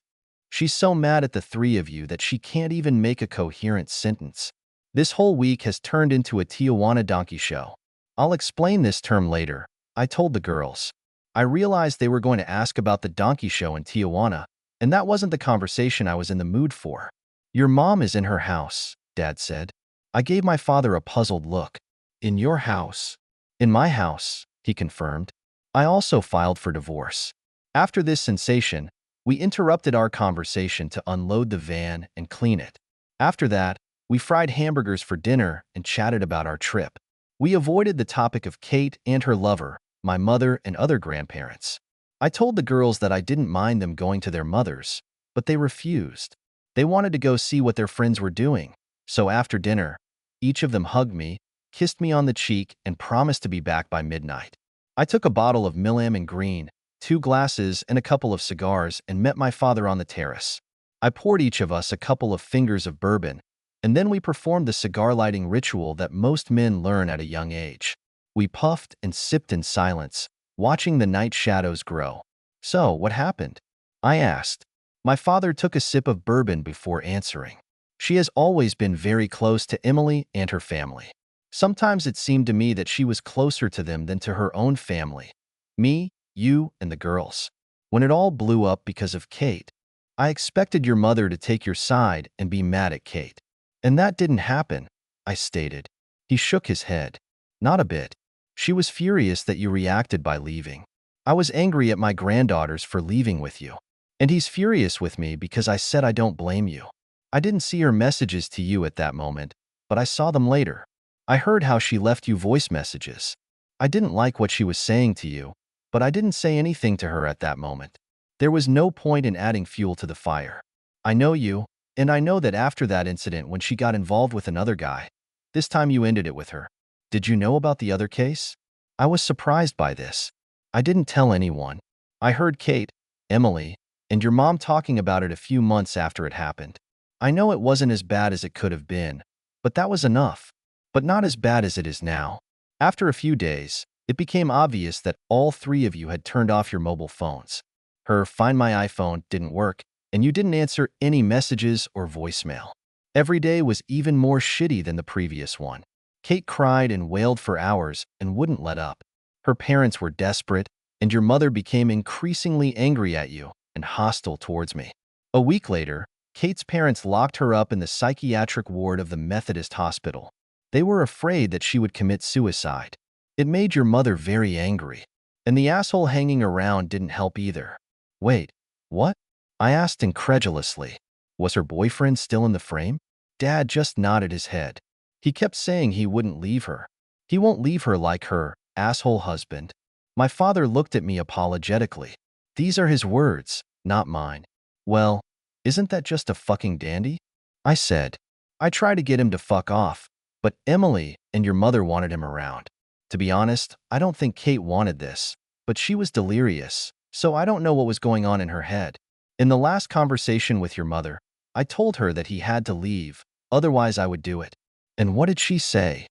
She's so mad at the three of you that she can't even make a coherent sentence. This whole week has turned into a Tijuana donkey show. I'll explain this term later, I told the girls. I realized they were going to ask about the donkey show in Tijuana, and that wasn't the conversation I was in the mood for. Your mom is in her house, Dad said. I gave my father a puzzled look. In your house? In my house, he confirmed. I also filed for divorce. After this sensation, we interrupted our conversation to unload the van and clean it. After that, we fried hamburgers for dinner and chatted about our trip. We avoided the topic of Kate and her lover, my mother and other grandparents. I told the girls that I didn't mind them going to their mothers, but they refused. They wanted to go see what their friends were doing. So after dinner, each of them hugged me, kissed me on the cheek, and promised to be back by midnight. I took a bottle of Milam and Green, 2 glasses, and a couple of cigars and met my father on the terrace. I poured each of us a couple of fingers of bourbon, and then we performed the cigar-lighting ritual that most men learn at a young age. We puffed and sipped in silence, watching the night shadows grow. So, what happened? I asked. My father took a sip of bourbon before answering. She has always been very close to Emily and her family. Sometimes it seemed to me that she was closer to them than to her own family. Me, you, and the girls. When it all blew up because of Kate, I expected your mother to take your side and be mad at Kate. And that didn't happen, I stated. He shook his head. Not a bit. She was furious that you reacted by leaving. I was angry at my granddaughters for leaving with you. And he's furious with me because I said I don't blame you. I didn't see her messages to you at that moment, but I saw them later. I heard how she left you voice messages. I didn't like what she was saying to you, but I didn't say anything to her at that moment. There was no point in adding fuel to the fire. I know you, and I know that after that incident when she got involved with another guy, this time you ended it with her. Did you know about the other case? I was surprised by this. I didn't tell anyone. I heard Kate, Emily, and your mom talking about it a few months after it happened. I know it wasn't as bad as it could have been, but that was enough. But not as bad as it is now. After a few days, it became obvious that all 3 of you had turned off your mobile phones. Her Find My iPhone didn't work, and you didn't answer any messages or voicemail. Every day was even more shitty than the previous one. Kate cried and wailed for hours and wouldn't let up. Her parents were desperate, and your mother became increasingly angry at you and hostile towards me. A week later, Kate's parents locked her up in the psychiatric ward of the Methodist hospital. They were afraid that she would commit suicide. It made your mother very angry. And the asshole hanging around didn't help either. Wait, what? I asked incredulously. Was her boyfriend still in the frame? Dad just nodded his head. He kept saying he wouldn't leave her. He won't leave her like her asshole husband. My father looked at me apologetically. These are his words, not mine. Well, isn't that just a fucking dandy? I said. I tried to get him to fuck off, but Emily and your mother wanted him around. To be honest, I don't think Kate wanted this, but she was delirious, so I don't know what was going on in her head. In the last conversation with your mother, I told her that he had to leave, otherwise I would do it. And what did she say?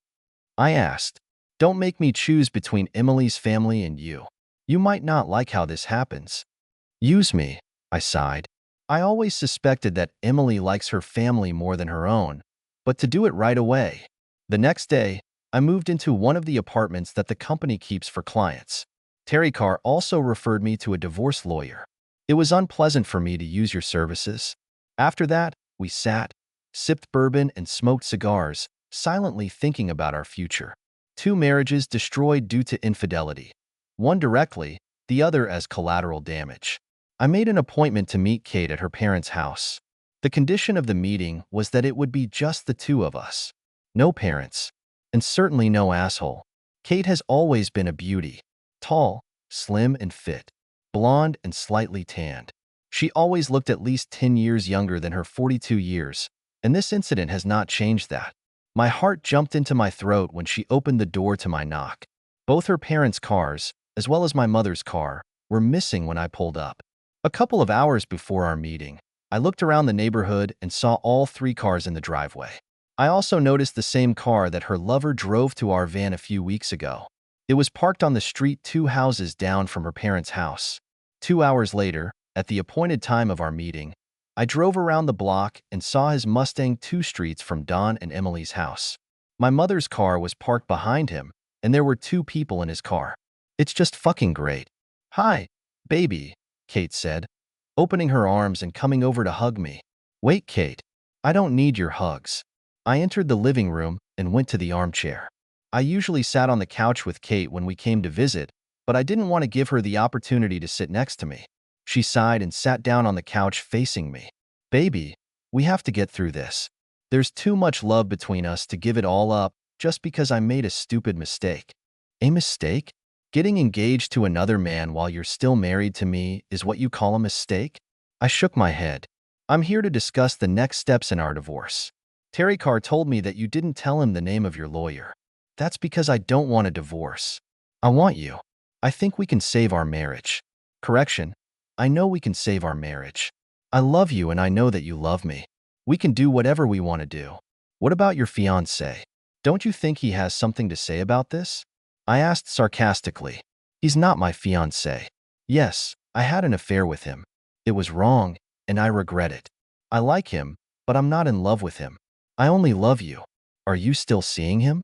I asked. Don't make me choose between Emily's family and you. You might not like how this happens. Use me, I sighed. I always suspected that Emily likes her family more than her own, but to do it right away. The next day, I moved into one of the apartments that the company keeps for clients. Terry Carr also referred me to a divorce lawyer. It was unpleasant for me to use your services. After that, we sat, sipped bourbon and smoked cigars, silently thinking about our future. 2 marriages destroyed due to infidelity. One directly, the other as collateral damage. I made an appointment to meet Kate at her parents' house. The condition of the meeting was that it would be just the 2 of us. No parents. And certainly no asshole. Kate has always been a beauty. Tall, slim and fit. Blonde and slightly tanned. She always looked at least 10 years younger than her 42 years, and this incident has not changed that. My heart jumped into my throat when she opened the door to my knock. Both her parents' cars, as well as my mother's car, were missing when I pulled up. A couple of hours before our meeting, I looked around the neighborhood and saw all 3 cars in the driveway. I also noticed the same car that her lover drove to our van a few weeks ago. It was parked on the street 2 houses down from her parents' house. 2 hours later, at the appointed time of our meeting, I drove around the block and saw his Mustang 2 streets from Don and Emily's house. My mother's car was parked behind him, and there were 2 people in his car. It's just fucking great. Hi, baby, Kate said, opening her arms and coming over to hug me. Wait, Kate. I don't need your hugs. I entered the living room and went to the armchair. I usually sat on the couch with Kate when we came to visit, but I didn't want to give her the opportunity to sit next to me. She sighed and sat down on the couch facing me. Baby, we have to get through this. There's too much love between us to give it all up just because I made a stupid mistake. A mistake? Getting engaged to another man while you're still married to me is what you call a mistake? I shook my head. I'm here to discuss the next steps in our divorce. Terry Carr told me that you didn't tell him the name of your lawyer. That's because I don't want a divorce. I want you. I think we can save our marriage. Correction, I know we can save our marriage. I love you and I know that you love me. We can do whatever we want to do. What about your fiancé? Don't you think he has something to say about this? I asked sarcastically. He's not my fiancé. Yes, I had an affair with him. It was wrong, and I regret it. I like him, but I'm not in love with him. I only love you. Are you still seeing him?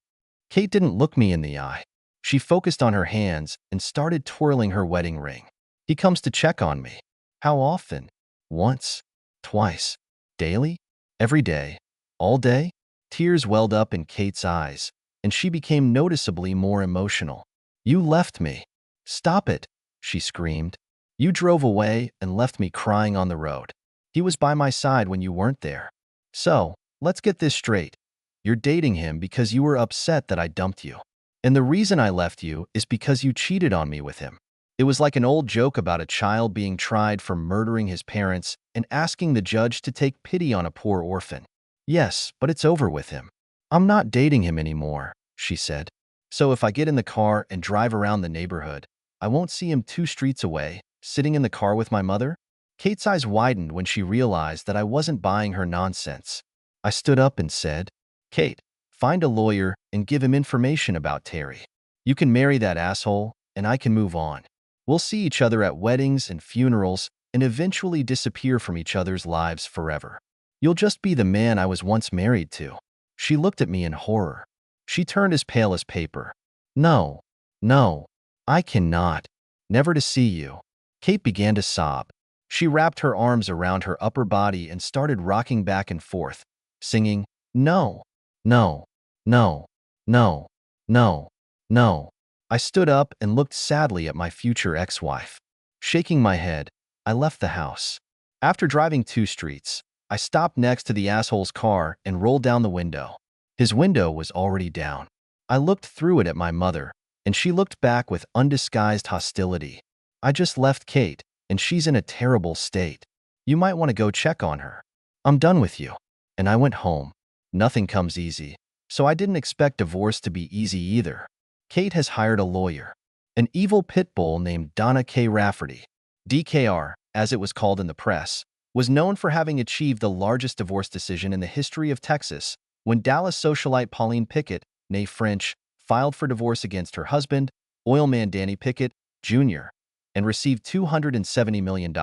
Kate didn't look me in the eye. She focused on her hands and started twirling her wedding ring. He comes to check on me. How often? Once? Twice? Daily? Every day? All day? Tears welled up in Kate's eyes, and she became noticeably more emotional. You left me. Stop it, she screamed. You drove away and left me crying on the road. He was by my side when you weren't there. So, let's get this straight. You're dating him because you were upset that I dumped you. And the reason I left you is because you cheated on me with him. It was like an old joke about a child being tried for murdering his parents and asking the judge to take pity on a poor orphan. Yes, but it's over with him. I'm not dating him anymore, she said. So if I get in the car and drive around the neighborhood, I won't see him 2 streets away, sitting in the car with my mother? Kate's eyes widened when she realized that I wasn't buying her nonsense. I stood up and said, Kate, find a lawyer and give him information about Terry. You can marry that asshole, and I can move on. We'll see each other at weddings and funerals and eventually disappear from each other's lives forever. You'll just be the man I was once married to. She looked at me in horror. She turned as pale as paper. No, no, I cannot. Never to see you. Kate began to sob. She wrapped her arms around her upper body and started rocking back and forth, singing, No, no, no, no, no, no. I stood up and looked sadly at my future ex-wife. Shaking my head, I left the house. After driving 2 streets, I stopped next to the asshole's car and rolled down the window. His window was already down. I looked through it at my mother, and she looked back with undisguised hostility. I just left Kate, and she's in a terrible state. You might want to go check on her. I'm done with you. And I went home. Nothing comes easy, so I didn't expect divorce to be easy either. Kate has hired a lawyer, an evil pit bull named Donna K. Rafferty. DKR, as it was called in the press, was known for having achieved the largest divorce decision in the history of Texas when Dallas socialite Pauline Pickett, née French, filed for divorce against her husband, oilman Danny Pickett, Jr., and received $270 million.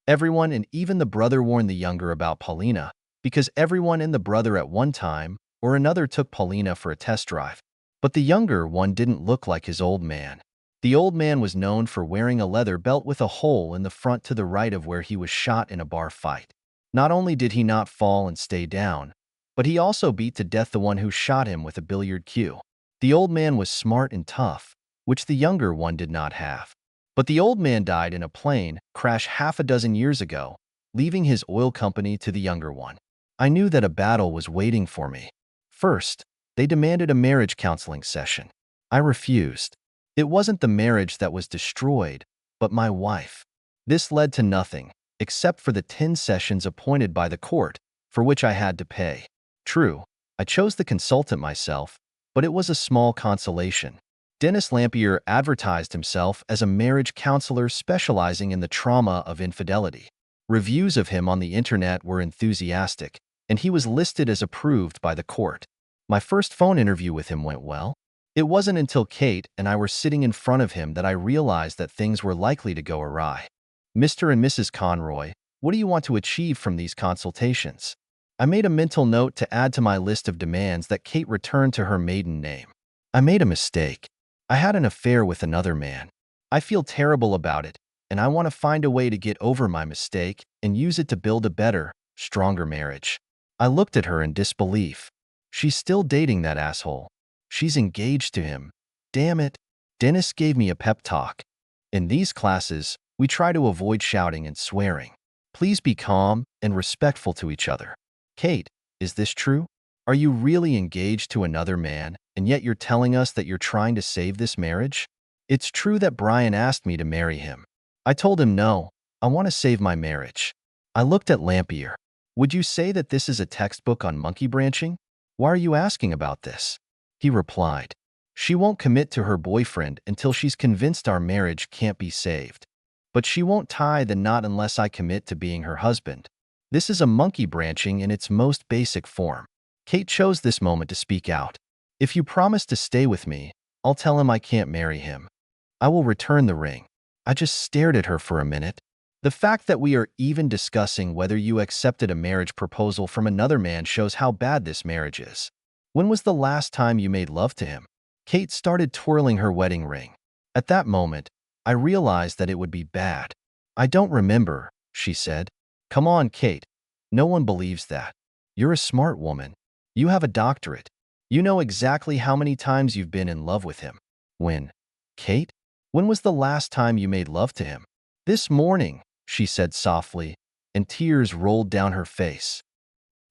Everyone and even the brother warned the younger about Paulina because everyone and the brother at one time or another took Paulina for a test drive. But the younger one didn't look like his old man. The old man was known for wearing a leather belt with a hole in the front to the right of where he was shot in a bar fight. Not only did he not fall and stay down, but he also beat to death the one who shot him with a billiard cue. The old man was smart and tough, which the younger one did not have. But the old man died in a plane crash half a dozen years ago, leaving his oil company to the younger one. I knew that a battle was waiting for me. First, they demanded a marriage counseling session. I refused. It wasn't the marriage that was destroyed, but my wife. This led to nothing, except for the 10 sessions appointed by the court, for which I had to pay. True, I chose the consultant myself, but it was a small consolation. Dennis Lampier advertised himself as a marriage counselor specializing in the trauma of infidelity. Reviews of him on the internet were enthusiastic, and he was listed as approved by the court. My first phone interview with him went well. It wasn't until Kate and I were sitting in front of him that I realized that things were likely to go awry. Mr. and Mrs. Conroy, what do you want to achieve from these consultations? I made a mental note to add to my list of demands that Kate return to her maiden name. I made a mistake. I had an affair with another man. I feel terrible about it, and I want to find a way to get over my mistake and use it to build a better, stronger marriage. I looked at her in disbelief. She's still dating that asshole. She's engaged to him. Damn it. Dennis gave me a pep talk. In these classes, we try to avoid shouting and swearing. Please be calm and respectful to each other. Kate, is this true? Are you really engaged to another man, and yet you're telling us that you're trying to save this marriage? It's true that Brian asked me to marry him. I told him no, I want to save my marriage. I looked at Lampier. Would you say that this is a textbook on monkey branching? Why are you asking about this? He replied, she won't commit to her boyfriend until she's convinced our marriage can't be saved. But she won't tie the knot unless I commit to being her husband. This is a monkey branching in its most basic form. Kate chose this moment to speak out. If you promise to stay with me, I'll tell him I can't marry him. I will return the ring. I just stared at her for a minute. The fact that we are even discussing whether you accepted a marriage proposal from another man shows how bad this marriage is. When was the last time you made love to him? Kate started twirling her wedding ring. At that moment, I realized that it would be bad. I don't remember, she said. Come on, Kate. No one believes that. You're a smart woman. You have a doctorate. You know exactly how many times you've been in love with him. When? Kate? When was the last time you made love to him? This morning, she said softly, and tears rolled down her face.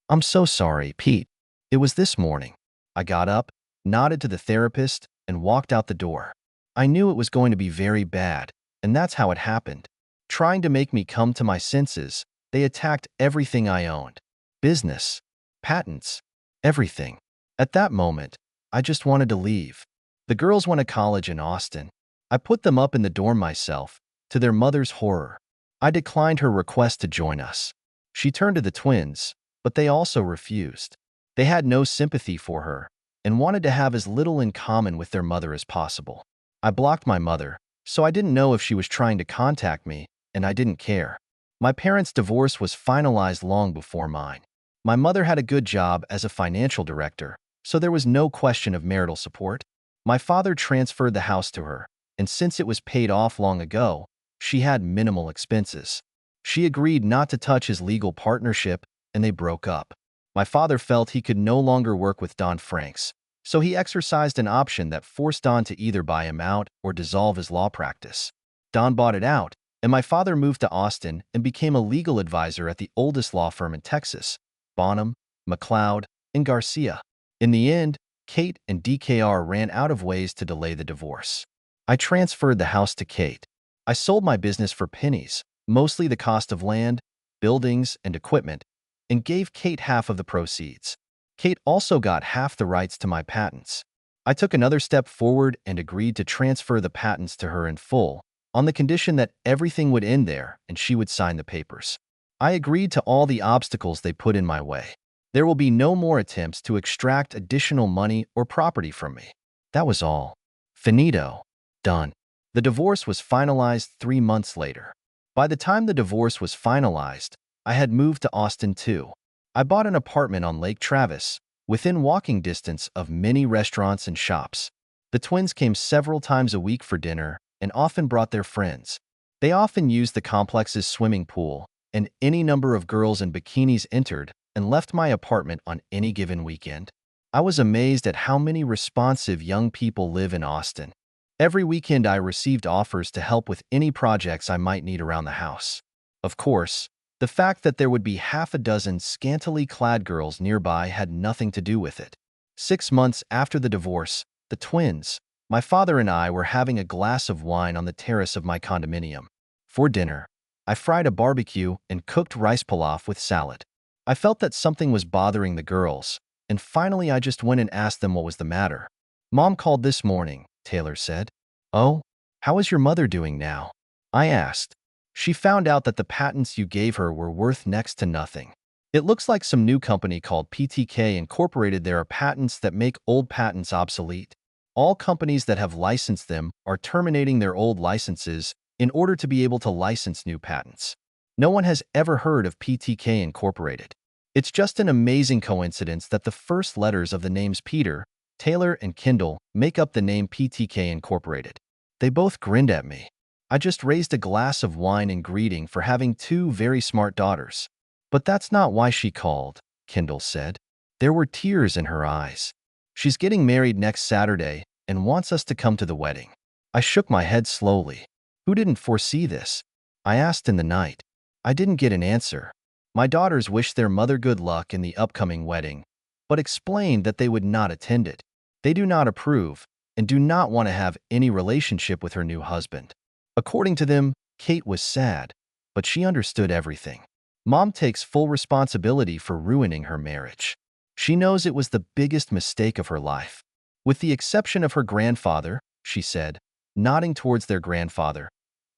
I'm so sorry, Pete. It was this morning. I got up, nodded to the therapist, and walked out the door. I knew it was going to be very bad, and that's how it happened. Trying to make me come to my senses, they attacked everything I owned. Business, patents, everything. At that moment, I just wanted to leave. The girls went to college in Austin. I put them up in the dorm myself, to their mother's horror. I declined her request to join us. She turned to the twins, but they also refused. They had no sympathy for her and wanted to have as little in common with their mother as possible. I blocked my mother, so I didn't know if she was trying to contact me, and I didn't care. My parents' divorce was finalized long before mine. My mother had a good job as a financial director, so there was no question of marital support. My father transferred the house to her, and since it was paid off long ago, she had minimal expenses. She agreed not to touch his legal partnership, and they broke up. My father felt he could no longer work with Don Franks, so he exercised an option that forced Don to either buy him out or dissolve his law practice. Don bought it out, and my father moved to Austin and became a legal advisor at the oldest law firm in Texas, Bonham, McLeod, and Garcia. In the end, Kate and DKR ran out of ways to delay the divorce. I transferred the house to Kate. I sold my business for pennies, mostly the cost of land, buildings, and equipment, and gave Kate half of the proceeds. Kate also got half the rights to my patents. I took another step forward and agreed to transfer the patents to her in full, on the condition that everything would end there and she would sign the papers. I agreed to all the obstacles they put in my way. There will be no more attempts to extract additional money or property from me. That was all. Finito. Done. The divorce was finalized 3 months later. By the time the divorce was finalized, I had moved to Austin too. I bought an apartment on Lake Travis, within walking distance of many restaurants and shops. The twins came several times a week for dinner and often brought their friends. They often used the complex's swimming pool, and any number of girls in bikinis entered and left my apartment on any given weekend. I was amazed at how many responsive young people live in Austin. Every weekend I received offers to help with any projects I might need around the house. Of course, the fact that there would be half a dozen scantily clad girls nearby had nothing to do with it. 6 months after the divorce, the twins, my father and I were having a glass of wine on the terrace of my condominium. For dinner, I fried a barbecue and cooked rice pilaf with salad. I felt that something was bothering the girls, and finally I just went and asked them what was the matter. "Mom called this morning," Taylor said. "Oh, how is your mother doing now?" I asked. "She found out that the patents you gave her were worth next to nothing. It looks like some new company called PTK Incorporated. There are patents that make old patents obsolete. All companies that have licensed them are terminating their old licenses in order to be able to license new patents. No one has ever heard of PTK Incorporated. It's just an amazing coincidence that the first letters of the names Peter, Taylor, and Kindle make up the name PTK Incorporated." They both grinned at me. I just raised a glass of wine in greeting for having two very smart daughters. "But that's not why she called," Kindle said. There were tears in her eyes. "She's getting married next Saturday and wants us to come to the wedding." I shook my head slowly. "Who didn't foresee this?" I asked in the night. I didn't get an answer. My daughters wished their mother good luck in the upcoming wedding, but explained that they would not attend it. They do not approve and do not want to have any relationship with her new husband. According to them, Kate was sad, but she understood everything. Mom takes full responsibility for ruining her marriage. She knows it was the biggest mistake of her life. With the exception of her grandfather, she said, nodding towards their grandfather,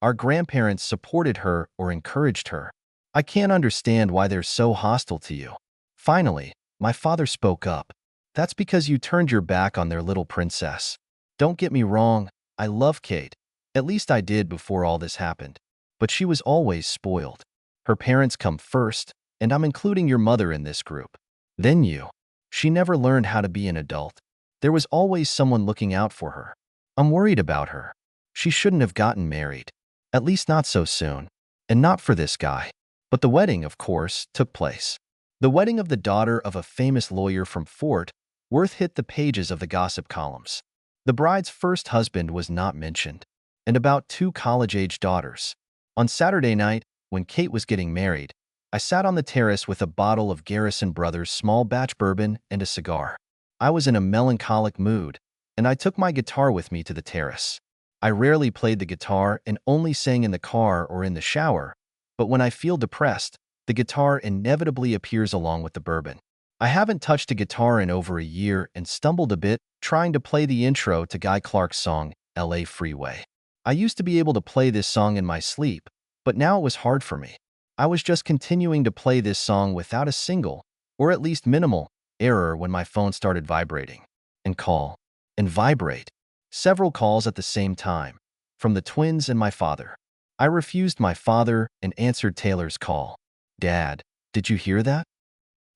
our grandparents supported her or encouraged her. I can't understand why they're so hostile to you. Finally, my father spoke up. That's because you turned your back on their little princess. Don't get me wrong, I love Kate. At least I did before all this happened. But she was always spoiled. Her parents come first, and I'm including your mother in this group. Then you. She never learned how to be an adult. There was always someone looking out for her. I'm worried about her. She shouldn't have gotten married. At least not so soon. And not for this guy. But the wedding, of course, took place. The wedding of the daughter of a famous lawyer from Fort Worth hit the pages of the gossip columns. The bride's first husband was not mentioned, and about two college-age daughters. On Saturday night, when Kate was getting married, I sat on the terrace with a bottle of Garrison Brothers small batch bourbon and a cigar. I was in a melancholic mood, and I took my guitar with me to the terrace. I rarely played the guitar and only sang in the car or in the shower, but when I feel depressed, the guitar inevitably appears along with the bourbon. I haven't touched a guitar in over a year and stumbled a bit trying to play the intro to Guy Clark's song, LA Freeway. I used to be able to play this song in my sleep, but now it was hard for me. I was just continuing to play this song without a single, or at least minimal, error when my phone started vibrating. And call. And vibrate. Several calls at the same time, from the twins and my father. I refused my father and answered Taylor's call. "Dad, did you hear that?"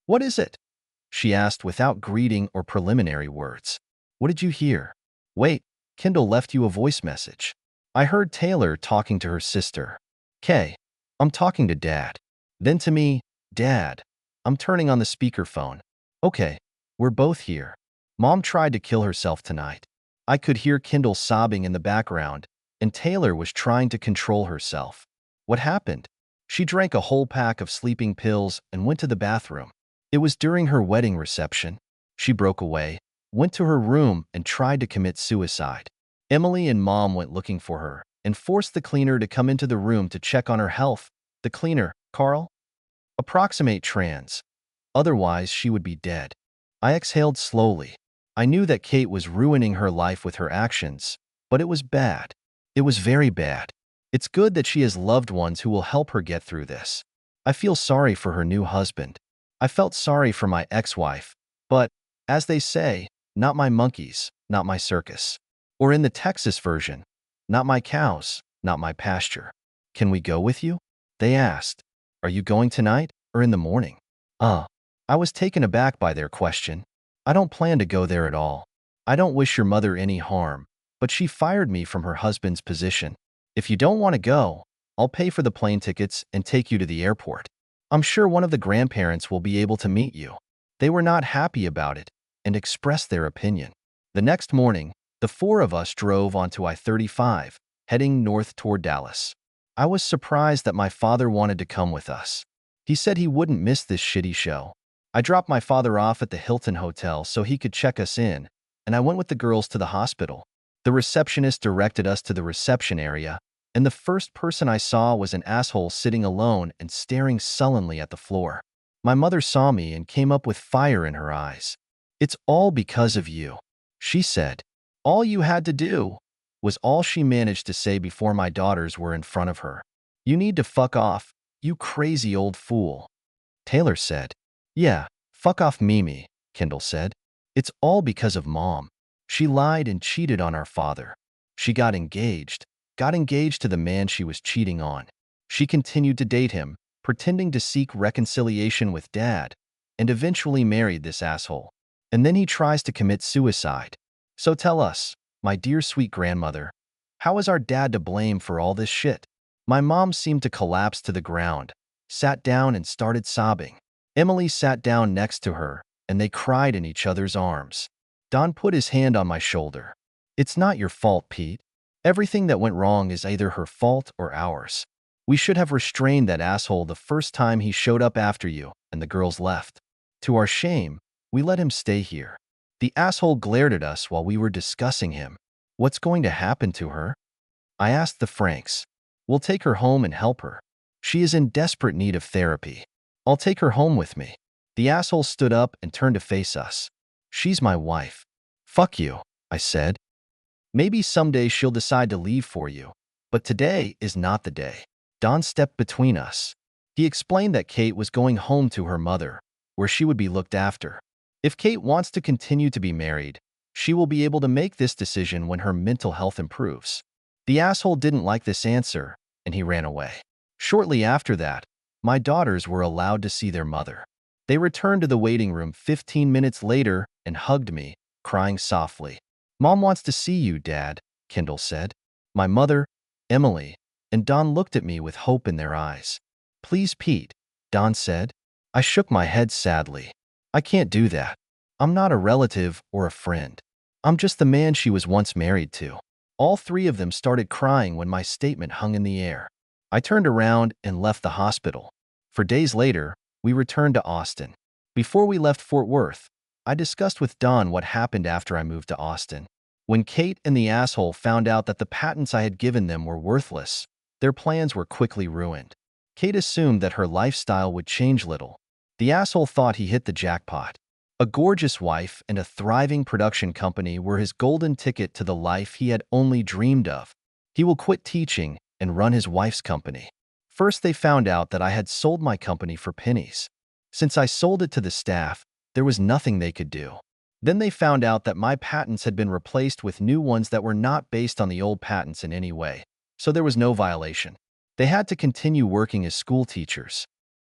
"What is it?" she asked without greeting or preliminary words. "What did you hear?" "Wait, Kendall left you a voice message." I heard Taylor talking to her sister. "Kay, I'm talking to Dad." Then to me, "Dad." I'm turning on the speakerphone. "Okay, we're both here. Mom tried to kill herself tonight." I could hear Kendall sobbing in the background, and Taylor was trying to control herself. "What happened?" "She drank a whole pack of sleeping pills and went to the bathroom. It was during her wedding reception. She broke away, went to her room, and tried to commit suicide. Emily and Mom went looking for her and forced the cleaner to come into the room to check on her health. The cleaner, Carl? Approximate trans. Otherwise, she would be dead. I exhaled slowly. I knew that Kate was ruining her life with her actions, but it was bad. It was very bad. It's good that she has loved ones who will help her get through this. I feel sorry for her new husband. I felt sorry for my ex-wife, but, as they say, not my monkeys, not my circus. Or in the Texas version, not my cows, not my pasture. "Can we go with you?" they asked. "Are you going tonight or in the morning?" I was taken aback by their question. I don't plan to go there at all. I don't wish your mother any harm, but she fired me from her husband's position. If you don't want to go, I'll pay for the plane tickets and take you to the airport. I'm sure one of the grandparents will be able to meet you." They were not happy about it and expressed their opinion. The next morning, the four of us drove onto I-35, heading north toward Dallas. I was surprised that my father wanted to come with us. He said he wouldn't miss this shitty show. I dropped my father off at the Hilton Hotel so he could check us in, and I went with the girls to the hospital. The receptionist directed us to the reception area, and the first person I saw was an asshole sitting alone and staring sullenly at the floor. My mother saw me and came up with fire in her eyes. "It's all because of you," she said. "All you had to do," was all she managed to say before my daughters were in front of her. "You need to fuck off, you crazy old fool," Taylor said. "Yeah, fuck off, Mimi," Kendall said. "It's all because of Mom. She lied and cheated on our father. She got engaged to the man she was cheating on. She continued to date him, pretending to seek reconciliation with Dad, and eventually married this asshole. And then he tries to commit suicide. So tell us, my dear sweet grandmother, how is our dad to blame for all this shit?" My mom seemed to collapse to the ground, sat down and started sobbing. Emily sat down next to her, and they cried in each other's arms. Don put his hand on my shoulder. "It's not your fault, Pete. Everything that went wrong is either her fault or ours. We should have restrained that asshole the first time he showed up after you and the girls left. To our shame, we let him stay here. The asshole glared at us while we were discussing him. What's going to happen to her?" I asked the Franks. "We'll take her home and help her. She is in desperate need of therapy. I'll take her home with me." The asshole stood up and turned to face us. "She's my wife." "Fuck you," I said. "Maybe someday she'll decide to leave for you, but today is not the day." Don stepped between us. He explained that Kate was going home to her mother, where she would be looked after. If Kate wants to continue to be married, she will be able to make this decision when her mental health improves. The asshole didn't like this answer, and he ran away. Shortly after that, my daughters were allowed to see their mother. They returned to the waiting room 15 minutes later and hugged me, crying softly. "Mom wants to see you, Dad," Kendall said. My mother, Emily, and Don looked at me with hope in their eyes. "Please, Pete," Don said. I shook my head sadly. "I can't do that. I'm not a relative or a friend. I'm just the man she was once married to." All three of them started crying when my statement hung in the air. I turned around and left the hospital. For days later, we returned to Austin. Before we left Fort Worth, I discussed with Don what happened after I moved to Austin. When Kate and the asshole found out that the patents I had given them were worthless, their plans were quickly ruined. Kate assumed that her lifestyle would change little. The asshole thought he hit the jackpot. A gorgeous wife and a thriving production company were his golden ticket to the life he had only dreamed of. He will quit teaching and run his wife's company. First, they found out that I had sold my company for pennies. Since I sold it to the staff, there was nothing they could do. Then they found out that my patents had been replaced with new ones that were not based on the old patents in any way, so there was no violation. They had to continue working as school teachers.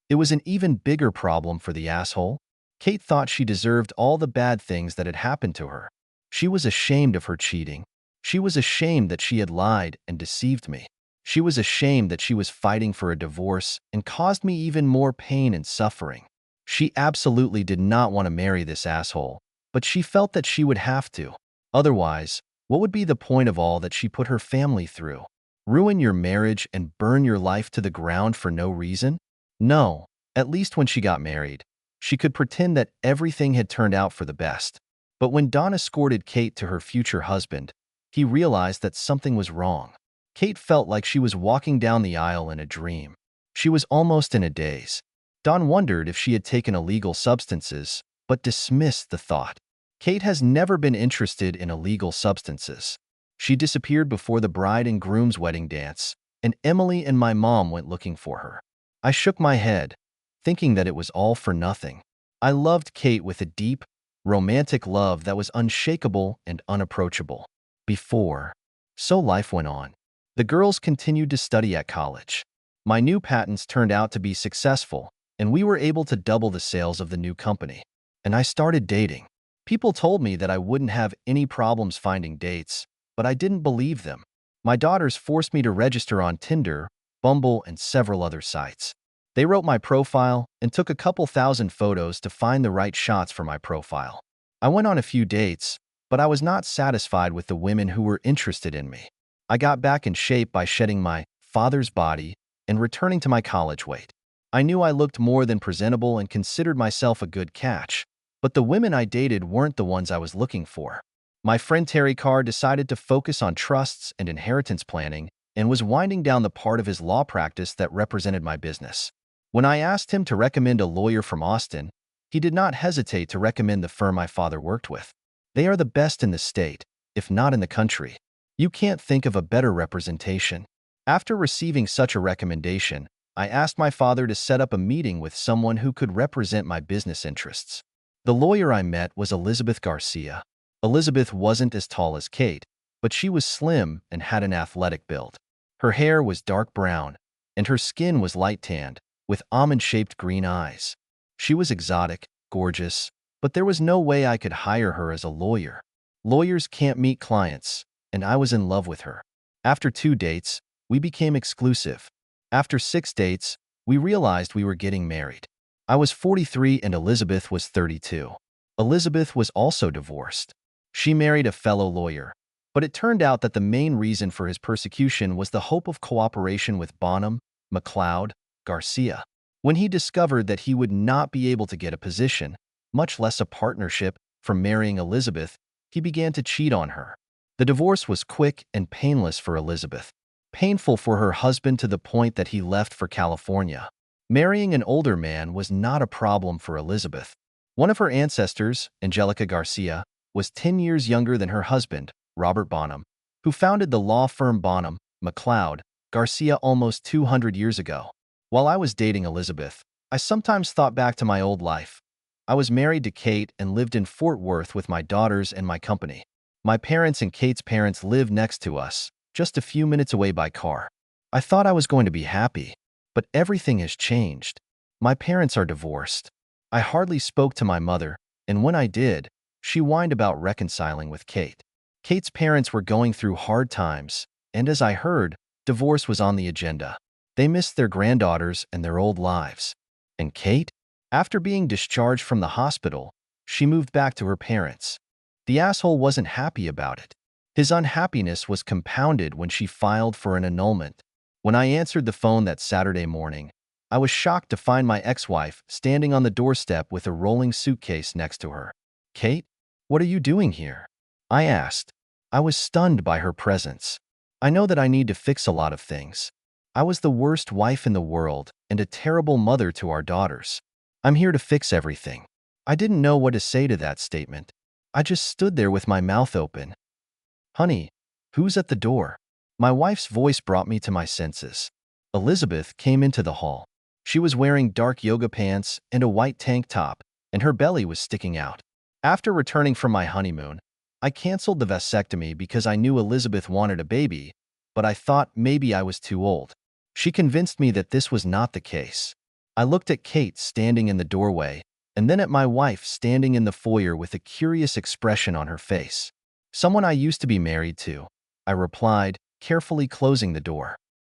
It was an even bigger problem for the asshole. Kate thought she deserved all the bad things that had happened to her. She was ashamed of her cheating. She was ashamed that she had lied and deceived me. She was ashamed that she was fighting for a divorce and caused me even more pain and suffering. She absolutely did not want to marry this asshole, but she felt that she would have to. Otherwise, what would be the point of all that she put her family through? Ruin your marriage and burn your life to the ground for no reason? No, at least when she got married, she could pretend that everything had turned out for the best. But when Don escorted Kate to her future husband, he realized that something was wrong. Kate felt like she was walking down the aisle in a dream. She was almost in a daze. Don wondered if she had taken illegal substances, but dismissed the thought. Kate has never been interested in illegal substances. She disappeared before the bride and groom's wedding dance, and Emily and my mom went looking for her. I shook my head, thinking that it was all for nothing. I loved Kate with a deep, romantic love that was unshakable and unapproachable. So life went on. The girls continued to study at college. My new patents turned out to be successful, and we were able to double the sales of the new company. And I started dating. People told me that I wouldn't have any problems finding dates, but I didn't believe them. My daughters forced me to register on Tinder, Bumble, and several other sites. They wrote my profile and took a couple thousand photos to find the right shots for my profile. I went on a few dates, but I was not satisfied with the women who were interested in me. I got back in shape by shedding my father's body and returning to my college weight. I knew I looked more than presentable and considered myself a good catch, but the women I dated weren't the ones I was looking for. My friend Terry Carr decided to focus on trusts and inheritance planning and was winding down the part of his law practice that represented my business. When I asked him to recommend a lawyer from Austin, he did not hesitate to recommend the firm my father worked with. They are the best in the state, if not in the country. You can't think of a better representation. After receiving such a recommendation, I asked my father to set up a meeting with someone who could represent my business interests. The lawyer I met was Elizabeth Garcia. Elizabeth wasn't as tall as Kate, but she was slim and had an athletic build. Her hair was dark brown, and her skin was light tanned, with almond-shaped green eyes. She was exotic, gorgeous, but there was no way I could hire her as a lawyer. Lawyers can't meet clients, and I was in love with her. After 2 dates, we became exclusive. After 6 dates, we realized we were getting married. I was 43 and Elizabeth was 32. Elizabeth was also divorced. She married a fellow lawyer, but it turned out that the main reason for his persecution was the hope of cooperation with Bonham, McLeod, Garcia. When he discovered that he would not be able to get a position, much less a partnership, from marrying Elizabeth, he began to cheat on her. The divorce was quick and painless for Elizabeth. Painful for her husband to the point that he left for California. Marrying an older man was not a problem for Elizabeth. One of her ancestors, Angelica Garcia, was 10 years younger than her husband, Robert Bonham, who founded the law firm Bonham, McLeod, Garcia almost 200 years ago. While I was dating Elizabeth, I sometimes thought back to my old life. I was married to Kate and lived in Fort Worth with my daughters and my company. My parents and Kate's parents lived next to us, just a few minutes away by car. I thought I was going to be happy, but everything has changed. My parents are divorced. I hardly spoke to my mother, and when I did, she whined about reconciling with Kate. Kate's parents were going through hard times, and as I heard, divorce was on the agenda. They missed their granddaughters and their old lives. And Kate? After being discharged from the hospital, she moved back to her parents. The asshole wasn't happy about it. His unhappiness was compounded when she filed for an annulment. When I answered the phone that Saturday morning, I was shocked to find my ex-wife standing on the doorstep with a rolling suitcase next to her. "Kate, what are you doing here?" I asked. I was stunned by her presence. I know that I need to fix a lot of things. I was the worst wife in the world and a terrible mother to our daughters. I'm here to fix everything. I didn't know what to say to that statement. I just stood there with my mouth open. "Honey, who's at the door?" My wife's voice brought me to my senses. Elizabeth came into the hall. She was wearing dark yoga pants and a white tank top, and her belly was sticking out. After returning from my honeymoon, I canceled the vasectomy because I knew Elizabeth wanted a baby, but I thought maybe I was too old. She convinced me that this was not the case. I looked at Kate standing in the doorway, and then at my wife standing in the foyer with a curious expression on her face. "Someone I used to be married to," I replied, carefully closing the door.